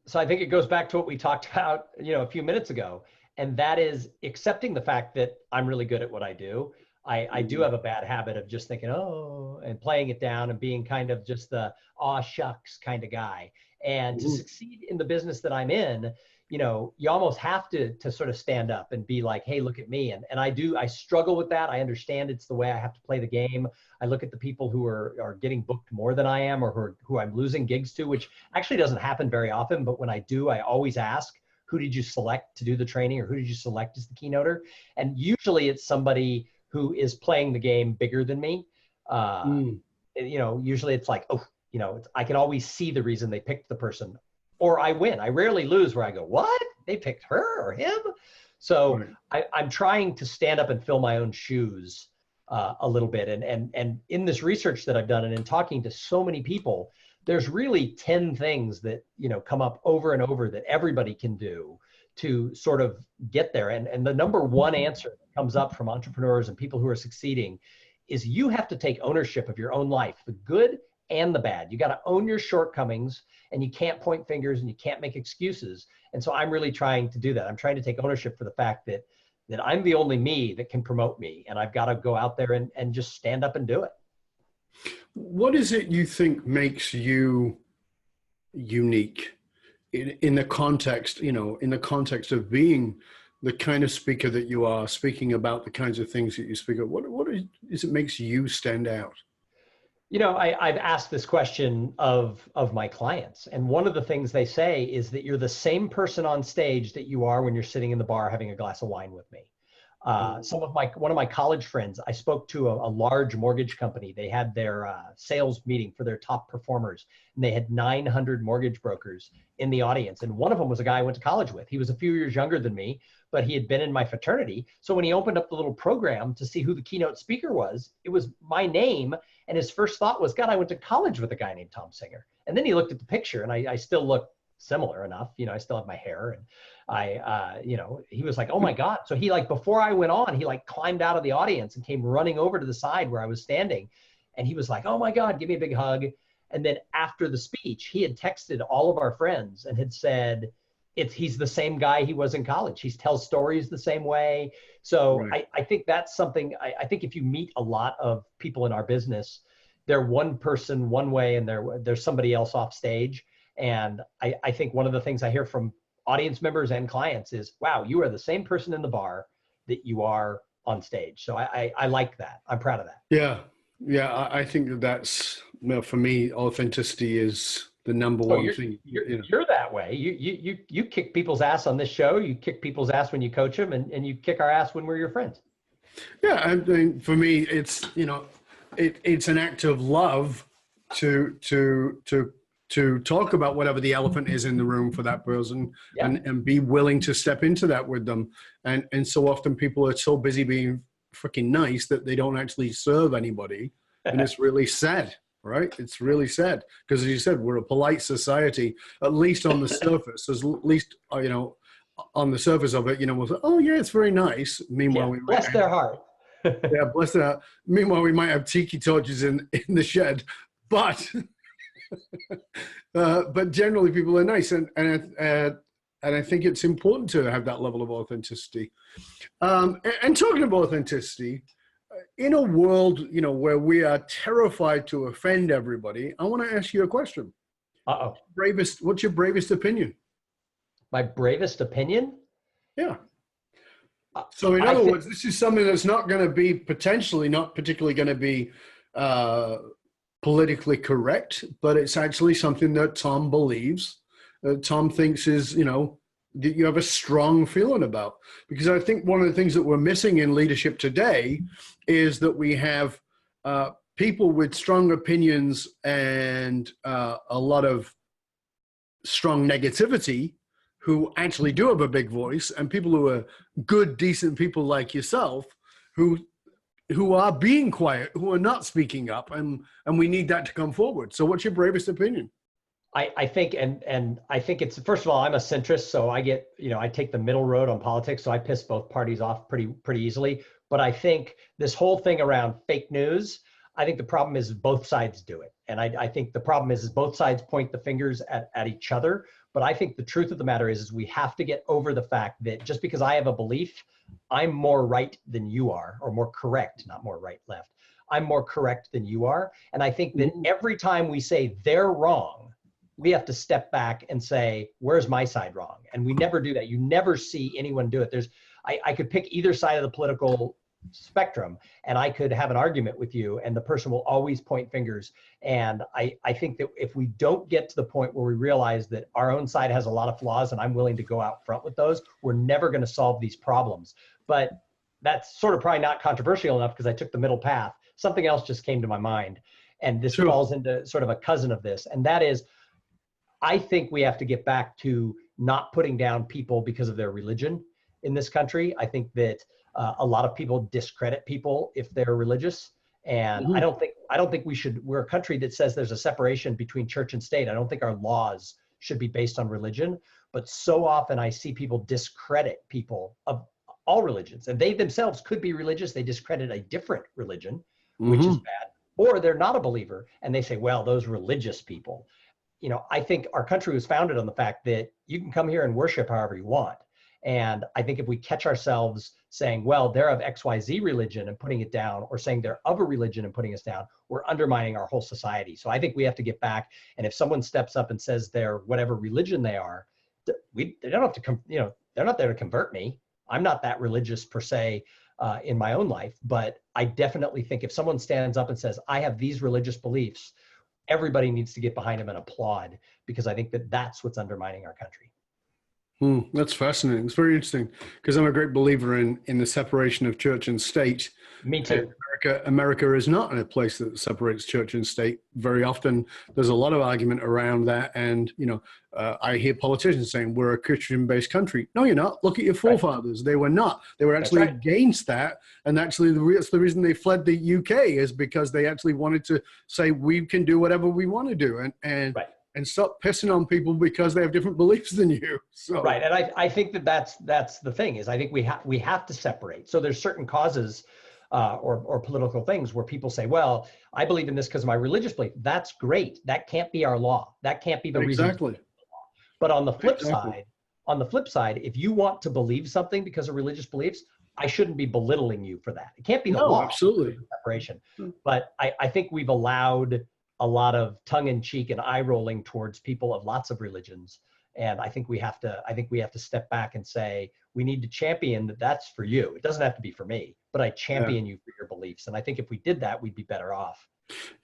So I think it goes back to what we talked about, you know, a few minutes ago, and that is accepting the fact that I'm really good at what I do. I do have a bad habit of just thinking, oh, and playing it down and being kind of just the aw shucks kind of guy. And to succeed in the business that I'm in, you know, you almost have to sort of stand up and be like, hey, look at me. And I struggle with that. I understand it's the way I have to play the game. I look at the people who are getting booked more than I am, or who I'm losing gigs to, which actually doesn't happen very often. But when I do, I always ask, who did you select to do the training, or who did you select as the keynoter? And usually it's somebody who is playing the game bigger than me. You know, usually it's like, oh, you know, I can always see the reason they picked the person, or I win. I rarely lose where I go, what? They picked her or him? So I'm trying to stand up and fill my own shoes a little bit. And in this research that I've done and in talking to so many people, there's really 10 things that, you know, come up over and over that everybody can do to sort of get there. And the number one answer that comes up from entrepreneurs and people who are succeeding is you have to take ownership of your own life, the good and the bad. You got to own your shortcomings, and you can't point fingers and you can't make excuses. And so I'm really trying to do that. I'm trying to take ownership for the fact that I'm the only me that can promote me, and I've got to go out there and just stand up and do it. What is it you think makes you unique in the context, you know, in the context of being the kind of speaker that you are, speaking about the kinds of things that you speak of? What is it makes you stand out? You know, I've asked this question of my clients, and one of the things they say is that you're the same person on stage that you are when you're sitting in the bar having a glass of wine with me. One of my college friends, I spoke to a large mortgage company. They had their sales meeting for their top performers, and they had 900 mortgage brokers in the audience. And one of them was a guy I went to college with. He was a few years younger than me, but he had been in my fraternity. So when he opened up the little program to see who the keynote speaker was, it was my name. And his first thought was, God, I went to college with a guy named Thom Singer. And then he looked at the picture, and I still look similar enough. You know, I still have my hair, and you know, he was like, oh my God. So he, like, before I went on, he like climbed out of the audience and came running over to the side where I was standing. And he was like, oh my God, give me a big hug. And then after the speech, he had texted all of our friends and had said, he's the same guy he was in college. He tells stories the same way. So right. I think that's something, I think if you meet a lot of people in our business, they're one person one way and there's somebody else off stage. And I think one of the things I hear from audience members and clients is, wow, you are the same person in the bar that you are on stage. So I like that. I'm proud of that. Yeah. Yeah. I think that's, for me, authenticity is the number Oh, one thing. you're that way. You kick people's ass on this show. You kick people's ass when you coach them, and you kick our ass when we're your friends. Yeah. I mean, for me, it's, it's an act of love to talk about whatever the elephant is in the room for that person, and be willing to step into that with them. And so often people are so busy being freaking nice that they don't actually serve anybody. And it's really sad, right? It's really sad because, as you said, we're a polite society, at least on the surface, at least, on the surface of it, we'll say, oh yeah, it's very nice. Meanwhile, we bless their heart. Yeah, bless their heart. Meanwhile, we might have tiki torches in the shed, but but generally people are nice, and I think it's important to have that level of authenticity. And talking of authenticity, in a world where we are terrified to offend everybody, I want to ask you a question. What's your bravest opinion? My bravest opinion? Yeah. So in other words, this is something that's not going to be potentially not particularly going to be politically correct, but it's actually something that Thom believes, Thom thinks is, that you have a strong feeling about. Because I think one of the things that we're missing in leadership today is that we have people with strong opinions and a lot of strong negativity who actually do have a big voice, and people who are good, decent people like yourself who are being quiet, who are not speaking up, and we need that to come forward. So what's your bravest opinion? I think, and I think it's, first of all, I'm a centrist, so I get, I take the middle road on politics, so I piss both parties off pretty easily. But I think this whole thing around fake news, I think the problem is both sides do it. And I think the problem is both sides point the fingers at each other. But I think the truth of the matter is we have to get over the fact that just because I have a belief, I'm more right than you are, or more correct, not more right, left. I'm more correct than you are. And I think that every time we say they're wrong, we have to step back and say, where's my side wrong? And we never do that. You never see anyone do it. I could pick either side of the political spectrum and I could have an argument with you, and the person will always point fingers. And I think that if we don't get to the point where we realize that our own side has a lot of flaws and I'm willing to go out front with those, we're never going to solve these problems. But that's sort of probably not controversial enough because I took the middle path. Something else just came to my mind, and this falls into sort of a cousin of this, and that is, I think we have to get back to not putting down people because of their religion in this country. I think that a lot of people discredit people if they're religious. And I don't think we're a country that says there's a separation between church and state. I don't think our laws should be based on religion, but so often I see people discredit people of all religions, and they themselves could be religious. They discredit a different religion, which is bad, or they're not a believer and they say, well, those religious people. I think our country was founded on the fact that you can come here and worship however you want. And I think if we catch ourselves saying, well, they're of XYZ religion and putting it down, or saying they're of a religion and putting us down, we're undermining our whole society. So I think we have to get back. And if someone steps up and says they're whatever religion they are, they don't have to they're not there to convert me. I'm not that religious per se in my own life. But I definitely think if someone stands up and says, I have these religious beliefs, everybody needs to get behind him and applaud, because I think that that's what's undermining our country. That's fascinating. It's very interesting, because I'm a great believer in the separation of church and state. Me too. America is not in a place that separates church and state. Very often there's a lot of argument around that. And, I hear politicians saying we're a Christian-based country. No, you're not. Look at your forefathers. Right. They were not. They were actually against that. And actually that's the reason they fled the UK, is because they actually wanted to say we can do whatever we want to do. And stop pissing on people because they have different beliefs than you. So. Right, and I think that's the thing, is I think we have to separate. So there's certain causes or political things where people say, well, I believe in this because of my religious belief. That's great. That can't be our law. That can't be the reason. Exactly. But on the flip side, if you want to believe something because of religious beliefs, I shouldn't be belittling you for that. It can't be the law. Absolutely. Separation. But I think we've allowed a lot of tongue in cheek and eye rolling towards people of lots of religions. And I think we have to step back and say, we need to champion that that's for you. It doesn't have to be for me, but I champion you for your beliefs. And I think if we did that, we'd be better off.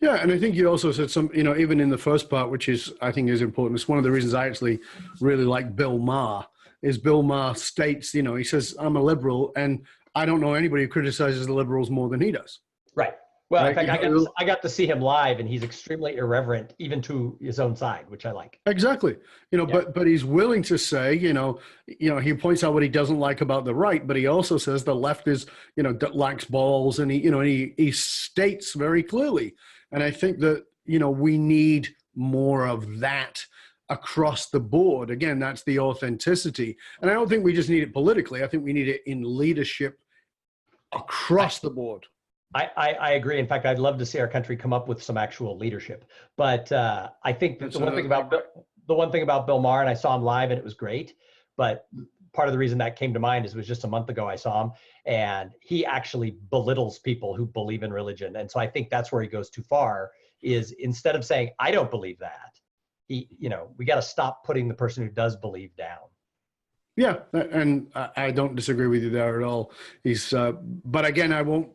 Yeah, and I think you also said some, even in the first part, which is, I think is important. It's one of the reasons I actually really like Bill Maher, is Bill Maher states, he says, I'm a liberal, and I don't know anybody who criticizes the liberals more than he does. Right. Well, right? in fact, I got to see him live, and he's extremely irreverent, even to his own side, which I like. Exactly. But he's willing to say, he points out what he doesn't like about the right, but he also says the left is, lacks balls, and he states very clearly. And I think that, we need more of that across the board. Again, that's the authenticity. And I don't think we just need it politically. I think we need it in leadership across the board. I agree. In fact, I'd love to see our country come up with some actual leadership. But I think that the one thing about Bill Maher, and I saw him live, and it was great. But part of the reason that came to mind is it was just a month ago I saw him, and he actually belittles people who believe in religion. And so I think that's where he goes too far. Is instead of saying I don't believe that, we got to stop putting the person who does believe down. Yeah, and I don't disagree with you there at all. But again, I won't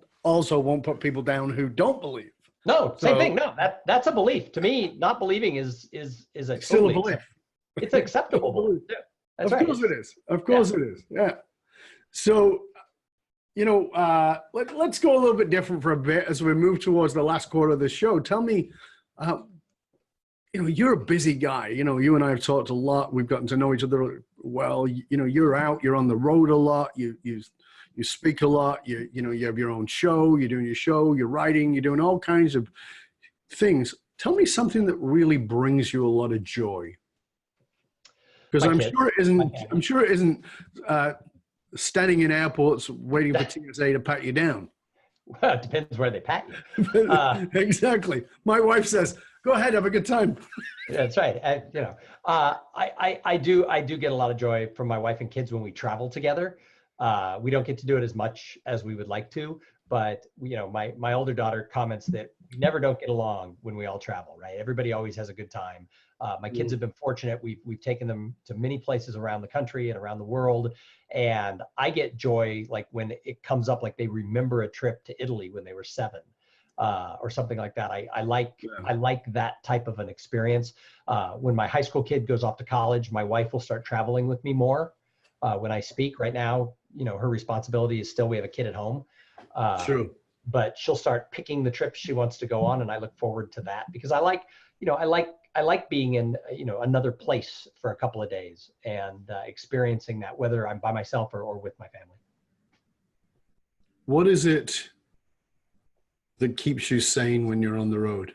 put people down who don't believe. No, same thing. No, that's a belief. To me, not believing is still a belief. It's an acceptable belief. Of course it is. Of course it is. Yeah. So, let's go a little bit different for a bit as we move towards the last quarter of the show. Tell me, you're a busy guy. You and I have talked a lot. We've gotten to know each other well. You're out. You're on the road a lot. You speak a lot. You have your own show. You're doing your show. You're writing. You're doing all kinds of things. Tell me something that really brings you a lot of joy. Because I'm sure it isn't standing in airports waiting for TSA to pat you down. Well, it depends where they pat you. Exactly. My wife says, "Go ahead, have a good time." That's right. I do get a lot of joy from my wife and kids when we travel together. We don't get to do it as much as we would like to, but my older daughter comments that we never don't get along when we all travel, right? Everybody always has a good time. My kids have been fortunate. We've taken them to many places around the country and around the world. And I get joy like when it comes up, like they remember a trip to Italy when they were 7 or something like that. I like that type of an experience. When my high school kid goes off to college, my wife will start traveling with me more. When I speak right now, her responsibility is still, we have a kid at home. True. But she'll start picking the trips she wants to go on. And I look forward to that because I like being in, another place for a couple of days and experiencing that, whether I'm by myself or with my family. What is it that keeps you sane when you're on the road?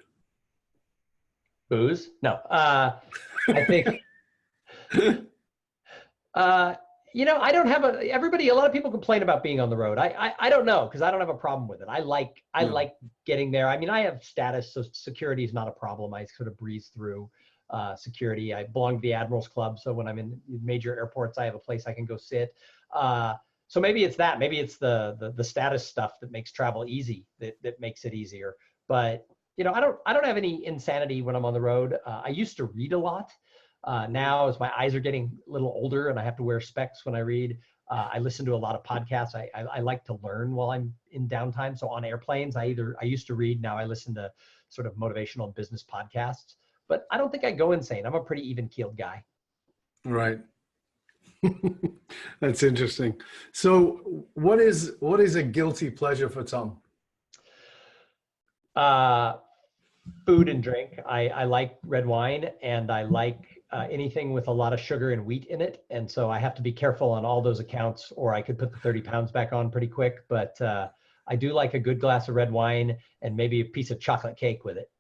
Booze? No. I think, I don't have a lot of people complain about being on the road. I don't know, because I don't have a problem with it. I like getting there. I mean, I have status, so security is not a problem. I sort of breeze through security. I belong to the Admirals Club, so when I'm in major airports, I have a place I can go sit. So maybe it's that. Maybe it's the status stuff that makes travel easy, that makes it easier. But I don't have any insanity when I'm on the road. I used to read a lot. Now, as my eyes are getting a little older and I have to wear specs when I read, I listen to a lot of podcasts. I like to learn while I'm in downtime. So on airplanes, I used to read. Now I listen to sort of motivational business podcasts. But I don't think I go insane. I'm a pretty even-keeled guy. Right. That's interesting. So what is a guilty pleasure for Thom? Food and drink. I like red wine, and I like anything with a lot of sugar and wheat in it. And so I have to be careful on all those accounts, or I could put the 30 pounds back on pretty quick. But I do like a good glass of red wine and maybe a piece of chocolate cake with it.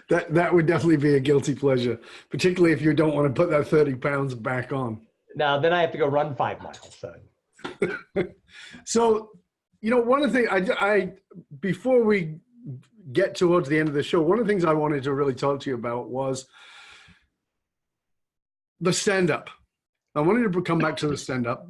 That would definitely be a guilty pleasure, particularly if you don't want to put that 30 pounds back on. Now, then I have to go run 5 miles. So, one of the things I before we get towards the end of the show, one of the things I wanted to really talk to you about was the stand-up. I wanted to come back to the stand-up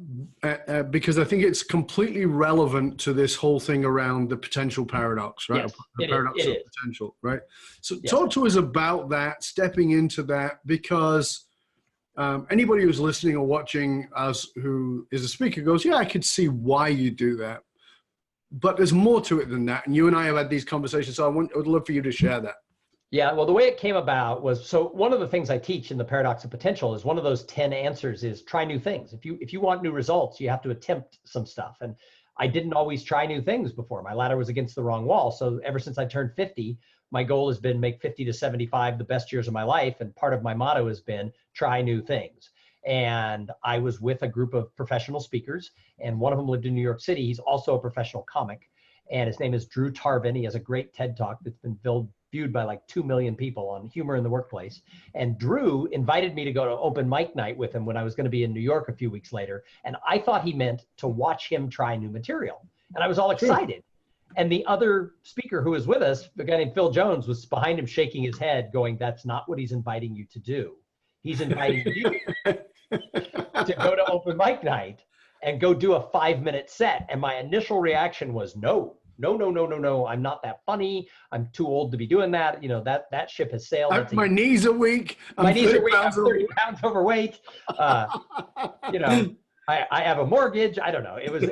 because I think it's completely relevant to this whole thing around the potential paradox, right? Yes, The paradox of is. potential, right? So Yes. talk to us about that, stepping into that, because anybody who's listening or watching us who is a speaker goes, yeah, I could see why you do that. But there's more to it than that. And you and I have had these conversations, so I would love for you to share that. Yeah, well, the way it came about was, so one of the things I teach in the paradox of potential is one of those 10 answers is try new things. If you want new results, you have to attempt some stuff. And I didn't always try new things before. My ladder was against the wrong wall. So ever since I turned 50, my goal has been make 50 to 75 the best years of my life. And part of my motto has been try new things. And I was with a group of professional speakers, and one of them lived in New York City. He's also a professional comic, and his name is Drew Tarvin. He has a great TED Talk that's been viewed by like 2 million people on humor in the workplace. And Drew invited me to go to open mic night with him when I was going to be in New York a few weeks later. And I thought he meant to watch him try new material. And I was all excited. And the other speaker who was with us, a guy named Phil Jones, was behind him shaking his head going, that's not what he's inviting you to do. He's inviting you to go to open mic night and go do a 5-minute set. And my initial reaction was no. I'm not that funny. I'm too old to be doing that. You know, that ship has sailed. My knees are weak. My knees are weak. I'm 30 pounds overweight. You know, I have a mortgage. I don't know. It was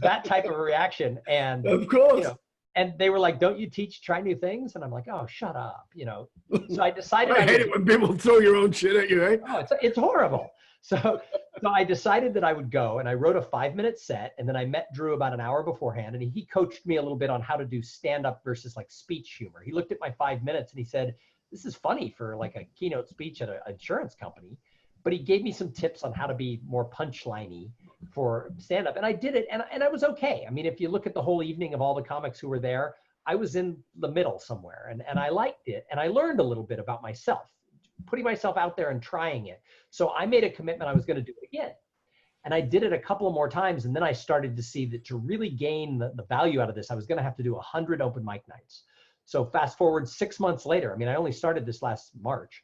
that type of a reaction. And of course, you know, and they were like, don't you try new things? And I'm like, oh, shut up. You know, so I decided. I hate it when people throw your own shit at you, eh? Oh, it's horrible. So I decided that I would go, and I wrote a 5-minute set, and then I met Drew about an hour beforehand, and he coached me a little bit on how to do stand-up versus like speech humor. He looked at my 5 minutes and he said, this is funny for like a keynote speech at an insurance company, but he gave me some tips on how to be more punchline-y for stand-up, and I did it, and I was okay. I mean, if you look at the whole evening of all the comics who were there, I was in the middle somewhere, and I liked it, and I learned a little bit about myself, putting myself out there and trying it. So I made a commitment I was going to do it again. And I did it a couple of more times. And then I started to see that to really gain the value out of this, I was going to have to do 100 open mic nights. So fast forward 6 months later, I mean, I only started this last March.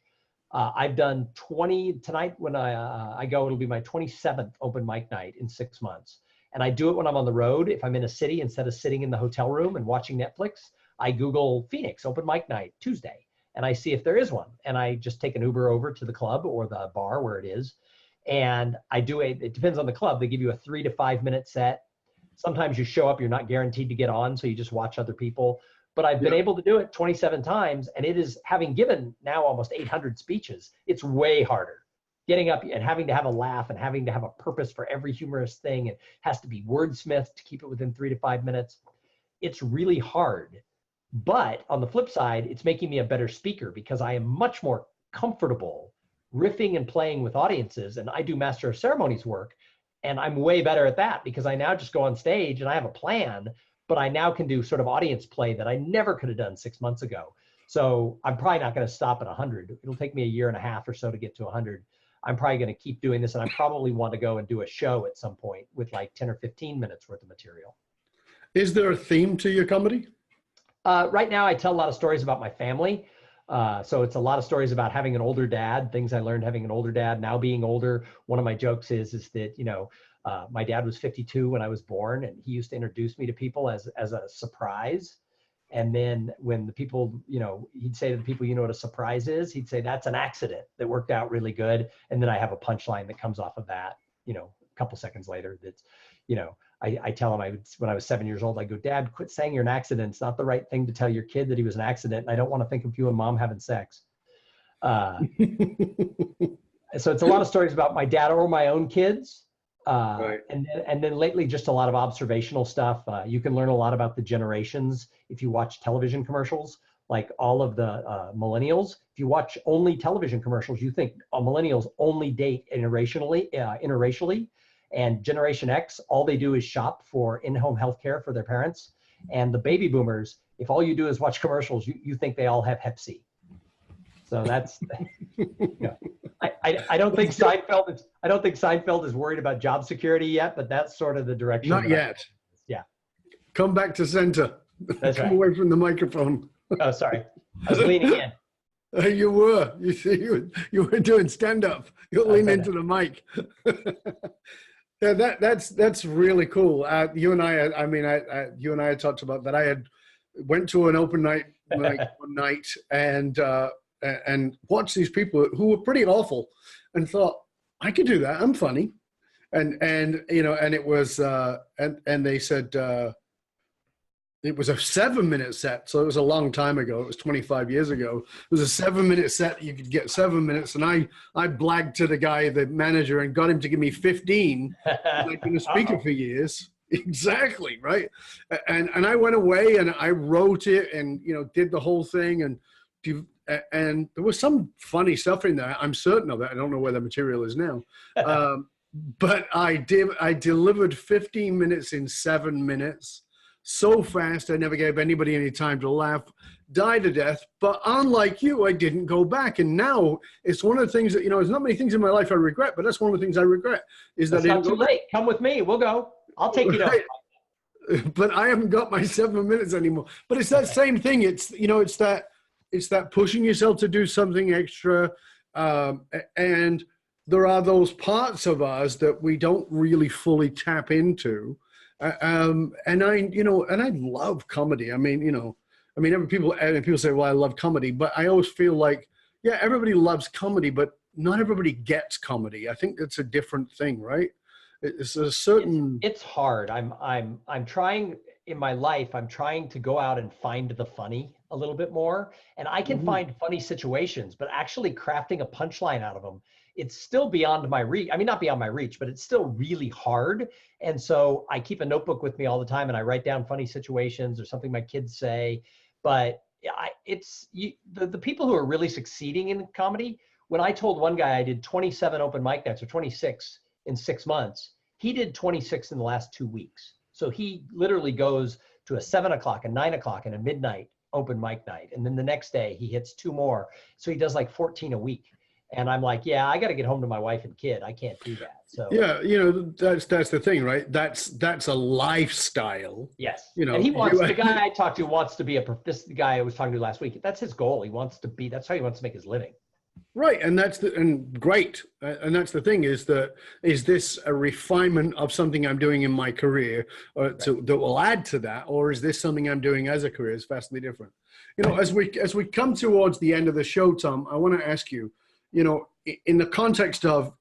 I've done 20 tonight when I go, it'll be my 27th open mic night in 6 months. And I do it when I'm on the road. If I'm in a city, instead of sitting in the hotel room and watching Netflix, I Google Phoenix open mic night Tuesday. And I see if there is one. And I just take an Uber over to the club or the bar where it is. And I do it depends on the club. They give you a 3 to 5 minute set. Sometimes you show up, you're not guaranteed to get on, so you just watch other people. But I've been able to do it 27 times. And it is, having given now almost 800 speeches, it's way harder. Getting up and having to have a laugh and having to have a purpose for every humorous thing. It has to be wordsmithed to keep it within 3 to 5 minutes. It's really hard. But on the flip side, it's making me a better speaker because I am much more comfortable riffing and playing with audiences. And I do master of ceremonies work, and I'm way better at that because I now just go on stage and I have a plan, but I now can do sort of audience play that I never could have done 6 months ago. So I'm probably not going to stop at 100. It'll take me a year and a half or so to get to 100. I'm probably going to keep doing this, and I probably want to go and do a show at some point with like 10 or 15 minutes worth of material. Is there a theme to your comedy? Right now, I tell a lot of stories about my family. So it's a lot of stories about having an older dad, things I learned having an older dad, now being older. One of my jokes is that, you know, my dad was 52 when I was born, and he used to introduce me to people as a surprise. And then when the people, you know, he'd say to the people, you know what a surprise is? He'd say, that's an accident that worked out really good. And then I have a punchline that comes off of that, you know, a couple seconds later. That's, you know, I tell him when I was 7 years old, I go, Dad, quit saying you're an accident. It's not the right thing to tell your kid that he was an accident. And I don't want to think of you and Mom having sex. So it's a lot of stories about my dad or my own kids. Right. And then lately, just a lot of observational stuff. You can learn a lot about the generations if you watch television commercials, like all of the millennials. If you watch only television commercials, you think millennials only date interracially. And Generation X, all they do is shop for in-home healthcare for their parents. And the baby boomers, if all you do is watch commercials, you think they all have Hep C. So that's, you know, I don't think Seinfeld is worried about job security yet, but that's sort of the direction. Not yet. Yeah. Come back to center. That's Come right. away from the microphone. Oh, sorry. I was leaning in. You were. You see, you were doing stand up. You're leaning into the mic. Yeah, that's really cool. You and you and I had talked about that. I had went to an open night like one night and watched these people who were pretty awful, and thought I could do that. I'm funny, and you know, and it was and they said. It was a 7-minute set, so it was a long time ago. It was 25 years ago. It was a 7-minute set. You could get 7 minutes, and I blagged to the guy, the manager, and got him to give me 15. I'd been a speaker for years. Exactly, right? And I went away and I wrote it and, you know, did the whole thing. And there was some funny stuff in there. I'm certain of it. I don't know where the material is now. But I delivered 15 minutes in 7 minutes. So fast, I never gave anybody any time to laugh, die to death. But unlike you, I didn't go back. And now it's one of the things that, you know, there's not many things in my life I regret, but that's one of the things I regret is that it's not too late. Come with me. We'll go. I'll take you right. But I haven't got my 7 minutes anymore. But it's that same thing. It's, you know, it's that pushing yourself to do something extra. And there are those parts of us that we don't really fully tap into. And I love comedy. I mean, people say, well, I love comedy, but I always feel like, yeah, everybody loves comedy, but not everybody gets comedy. I think that's a different thing, right? It's a certain. It's hard. I'm trying in my life. I'm trying to go out and find the funny a little bit more, and I can find funny situations, but actually crafting a punchline out of them, it's still beyond my reach. I mean, not beyond my reach, but it's still really hard. And so I keep a notebook with me all the time and I write down funny situations or something my kids say. But the people who are really succeeding in comedy, when I told one guy I did 27 open mic nights or 26 in 6 months, he did 26 in the last 2 weeks. So he literally goes to a 7 o'clock, a 9 o'clock, and a midnight open mic night. And then the next day he hits 2 more. So he does like 14 a week. And I'm like, yeah, I got to get home to my wife and kid. I can't do that. So yeah, you know, that's the thing, right? That's a lifestyle. Yes. You know, and the guy I talked to wants to be this the guy I was talking to last week. That's his goal. That's how he wants to make his living. Right. And great. And that's the thing is this a refinement of something I'm doing in my career that will add to that? Or is this something I'm doing as a career? It's vastly different. You know, as we come towards the end of the show, Thom, I want to ask you, you know, in the context of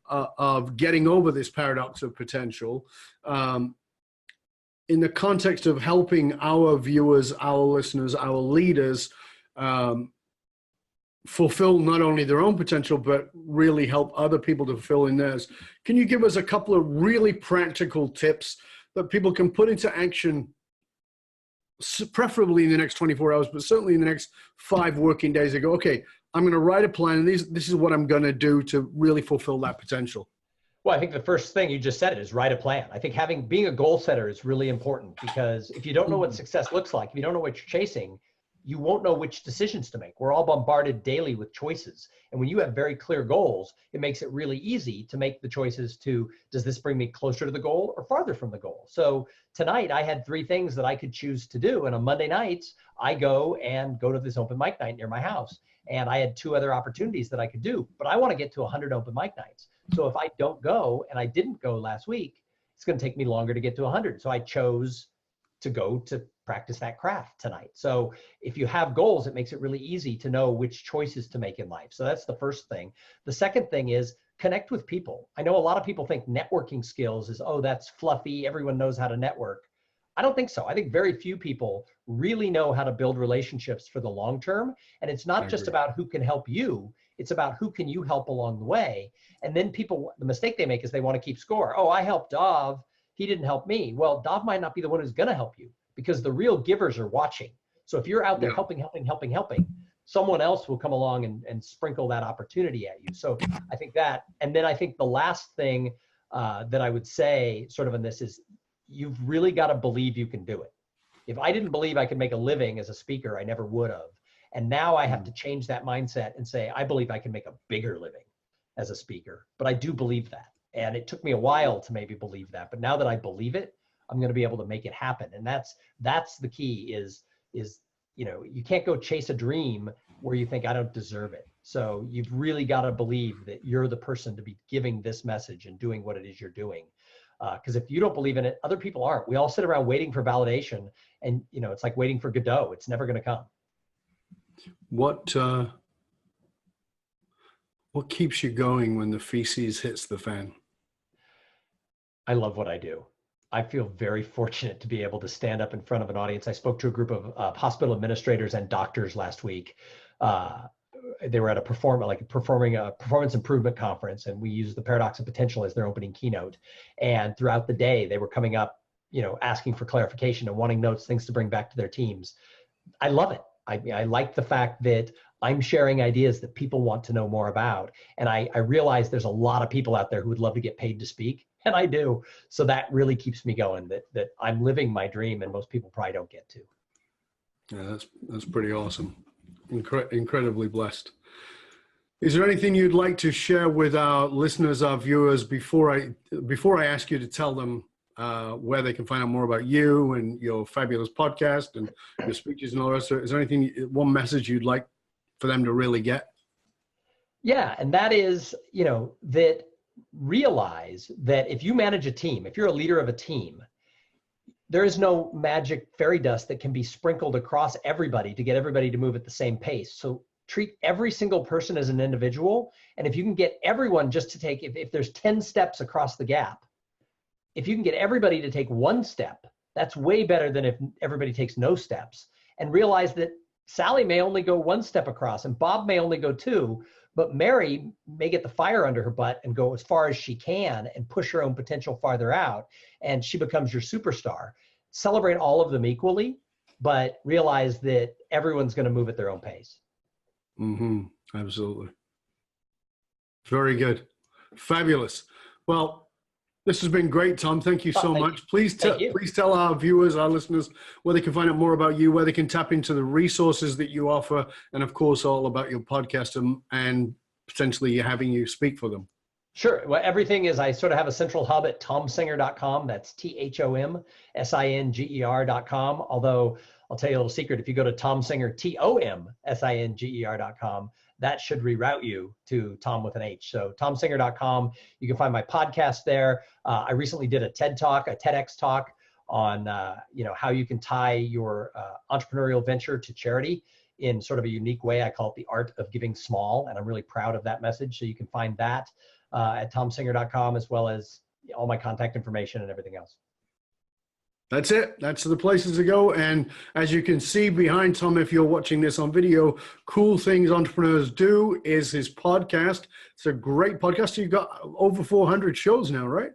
getting over this paradox of potential, in the context of helping our viewers, our listeners, our leaders fulfill not only their own potential, but really help other people to fulfill in theirs, can you give us a couple of really practical tips that people can put into action, preferably in the next 24 hours, but certainly in the next 5 working days to go, okay, I'm going to write a plan, and this is what I'm going to do to really fulfill that potential? Well, I think the first thing you just said is write a plan. I think being a goal setter is really important, because if you don't know what success looks like, if you don't know what you're chasing, you won't know which decisions to make. We're all bombarded daily with choices. And when you have very clear goals, it makes it really easy to make the choices to, does this bring me closer to the goal or farther from the goal? So tonight I had 3 things that I could choose to do. And on Monday nights, I go to this open mic night near my house. And I had 2 other opportunities that I could do, but I want to get to 100 open mic nights. So if I don't go, and I didn't go last week, it's going to take me longer to get to 100. So I chose to go to practice that craft tonight. So if you have goals, it makes it really easy to know which choices to make in life. So that's the first thing. The second thing is connect with people. I know a lot of people think networking skills is, oh, that's fluffy. Everyone knows how to network. I don't think so. I think very few people really know how to build relationships for the long term. And it's not just about who can help you. It's about who can you help along the way. And then people, the mistake they make is they want to keep score. Oh, I helped Dov. He didn't help me. Well, Dov might not be the one who's going to help you, because the real givers are watching. So if you're out there helping, someone else will come along and sprinkle that opportunity at you. So I think that, and then I think the last thing that I would say sort of in this is, you've really got to believe you can do it. If I didn't believe I could make a living as a speaker, I never would have. And now I have to change that mindset and say, I believe I can make a bigger living as a speaker, but I do believe that. And it took me a while to maybe believe that, but now that I believe it, I'm going to be able to make it happen. And that's the key is, you know, you can't go chase a dream where you think, I don't deserve it. So you've really got to believe that you're the person to be giving this message and doing what it is you're doing. Because if you don't believe in it, other people aren't. We all sit around waiting for validation, and it's like waiting for Godot. It's never going to come. What keeps you going when the feces hits the fan? I love what I do. I feel very fortunate to be able to stand up in front of an audience. I spoke to a group of hospital administrators and doctors last week. They were at performing a performance improvement conference, and we used the paradox of potential as their opening keynote. And throughout the day, they were coming up, asking for clarification and wanting notes, things to bring back to their teams. I love it. I like the fact that I'm sharing ideas that people want to know more about. And I realize there's a lot of people out there who would love to get paid to speak, and I do. So that really keeps me going, that I'm living my dream, and most people probably don't get to. Yeah, that's pretty awesome. Incredibly blessed. Is there anything you'd like to share with our listeners, our viewers, before I ask you to tell them where they can find out more about you and your fabulous podcast and your speeches and all the rest of it? Is there anything, one message you'd like for them to really get? Yeah, and that is, that realize that if you manage a team, if you're a leader of a team, there is no magic fairy dust that can be sprinkled across everybody to get everybody to move at the same pace. So treat every single person as an individual. And if you can get everyone just to take, if there's 10 steps across the gap, if you can get everybody to take one step, that's way better than if everybody takes no steps. And realize that Sally may only go one step across, and Bob may only go two, but Mary may get the fire under her butt and go as far as she can and push her own potential farther out, and she becomes your superstar. Celebrate all of them equally, but realize that everyone's going to move at their own pace. Absolutely. Very good. Fabulous. Well, this has been great, Thom. Thank you so much. Please tell our viewers, our listeners, where they can find out more about you, where they can tap into the resources that you offer, and of course, all about your podcast and potentially having you speak for them. Sure. Well, everything is, I sort of have a central hub at thomsinger.com. That's THOMSINGER.com. Although I'll tell you a little secret, if you go to Thom Singer, TOMSINGER.com, that should reroute you to Thom with an H. So thomsinger.com, you can find my podcast there. I recently did a TEDx talk on, how you can tie your entrepreneurial venture to charity in sort of a unique way. I call it the art of giving small, and I'm really proud of that message. So you can find that at thomsinger.com, as well as all my contact information and everything else. That's it. That's the places to go. And as you can see behind Thom, if you're watching this on video, Cool Things Entrepreneurs Do is his podcast. It's a great podcast. You've got over 400 shows now, right?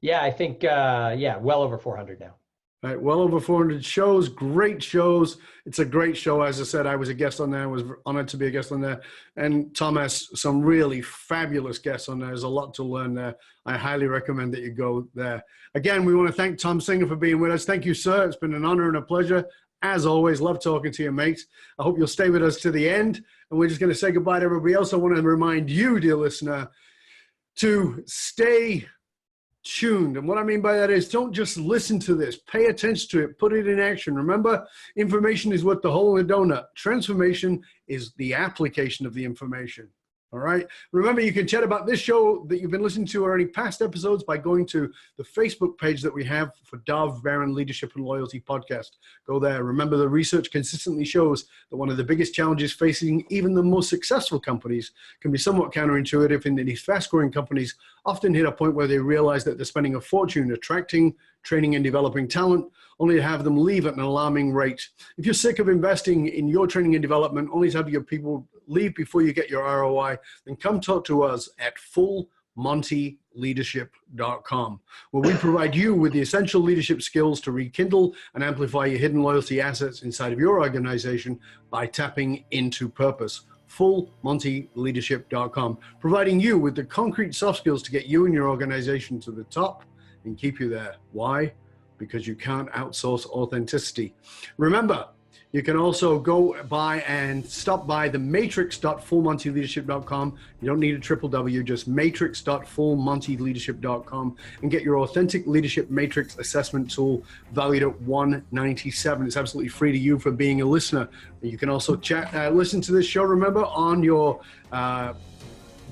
Yeah, I think, well over 400 now. Right, well over 400 shows, great shows. It's a great show. As I said, I was a guest on there. I was honored to be a guest on there. And Thom has some really fabulous guests on there. There's a lot to learn there. I highly recommend that you go there. Again, we want to thank Thom Singer for being with us. Thank you, sir. It's been an honor and a pleasure. As always, love talking to you, mate. I hope you'll stay with us to the end. And we're just going to say goodbye to everybody else. I want to remind you, dear listener, to stay tuned. And what I mean by that is, don't just listen to this, pay attention to it, put it in action. Remember, information is worth the hole in the donut. Transformation is the application of the information. All right. Remember, you can chat about this show that you've been listening to or any past episodes by going to the Facebook page that we have for Dov Baron Leadership and Loyalty Podcast. Go there. Remember, the research consistently shows that one of the biggest challenges facing even the most successful companies can be somewhat counterintuitive, in that these fast-growing companies often hit a point where they realize that they're spending a fortune attracting, training, and developing talent, only to have them leave at an alarming rate. If you're sick of investing in your training and development, only to have your people leave before you get your ROI, then come talk to us at fullmontyleadership.com, where we provide you with the essential leadership skills to rekindle and amplify your hidden loyalty assets inside of your organization by tapping into purpose. fullmontyleadership.com, providing you with the concrete soft skills to get you and your organization to the top and keep you there. Why? Because you can't outsource authenticity. Remember, You can also go by and stop by the matrix.fullmontyleadership.com. You don't need a triple W, just matrix.fullmontyleadership.com, and get your authentic leadership matrix assessment tool valued at $197. It's absolutely free to you for being a listener. You can also listen to this show, remember, on your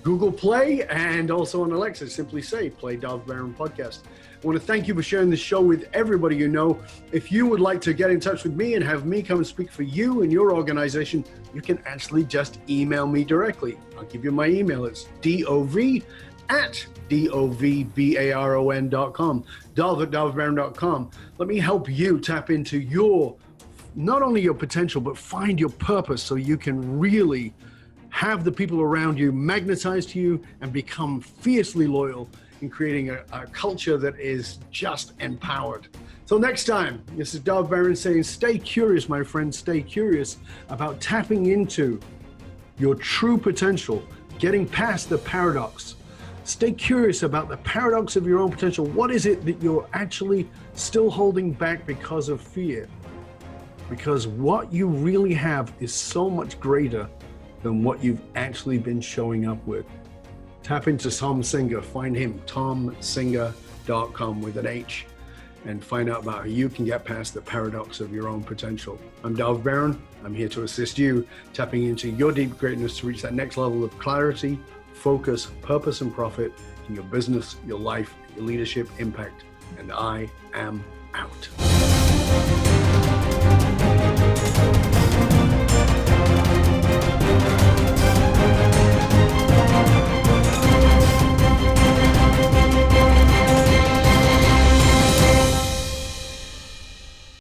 Google Play and also on Alexa. Simply say, play Dov Baron podcast. I want to thank you for sharing this show with everybody you know. If you would like to get in touch with me and have me come and speak for you and your organization, you can actually just email me directly. I'll give you my email. It's dov@dovbaron.com, dov@dovbaron.com. Let me help you tap into not only your potential, but find your purpose so you can really have the people around you magnetize to you and become fiercely loyal in creating a culture that is just empowered. So next time, this is Dov Baron saying, stay curious, my friends, stay curious about tapping into your true potential, getting past the paradox. Stay curious about the paradox of your own potential. What is it that you're actually still holding back because of fear? Because what you really have is so much greater than what you've actually been showing up with. Tap into Thom Singer, find him, thomsinger.com with an H, and find out about how you can get past the paradox of your own potential. I'm Dov Baron. I'm here to assist you tapping into your deep greatness to reach that next level of clarity, focus, purpose, and profit in your business, your life, your leadership, impact. And I am out.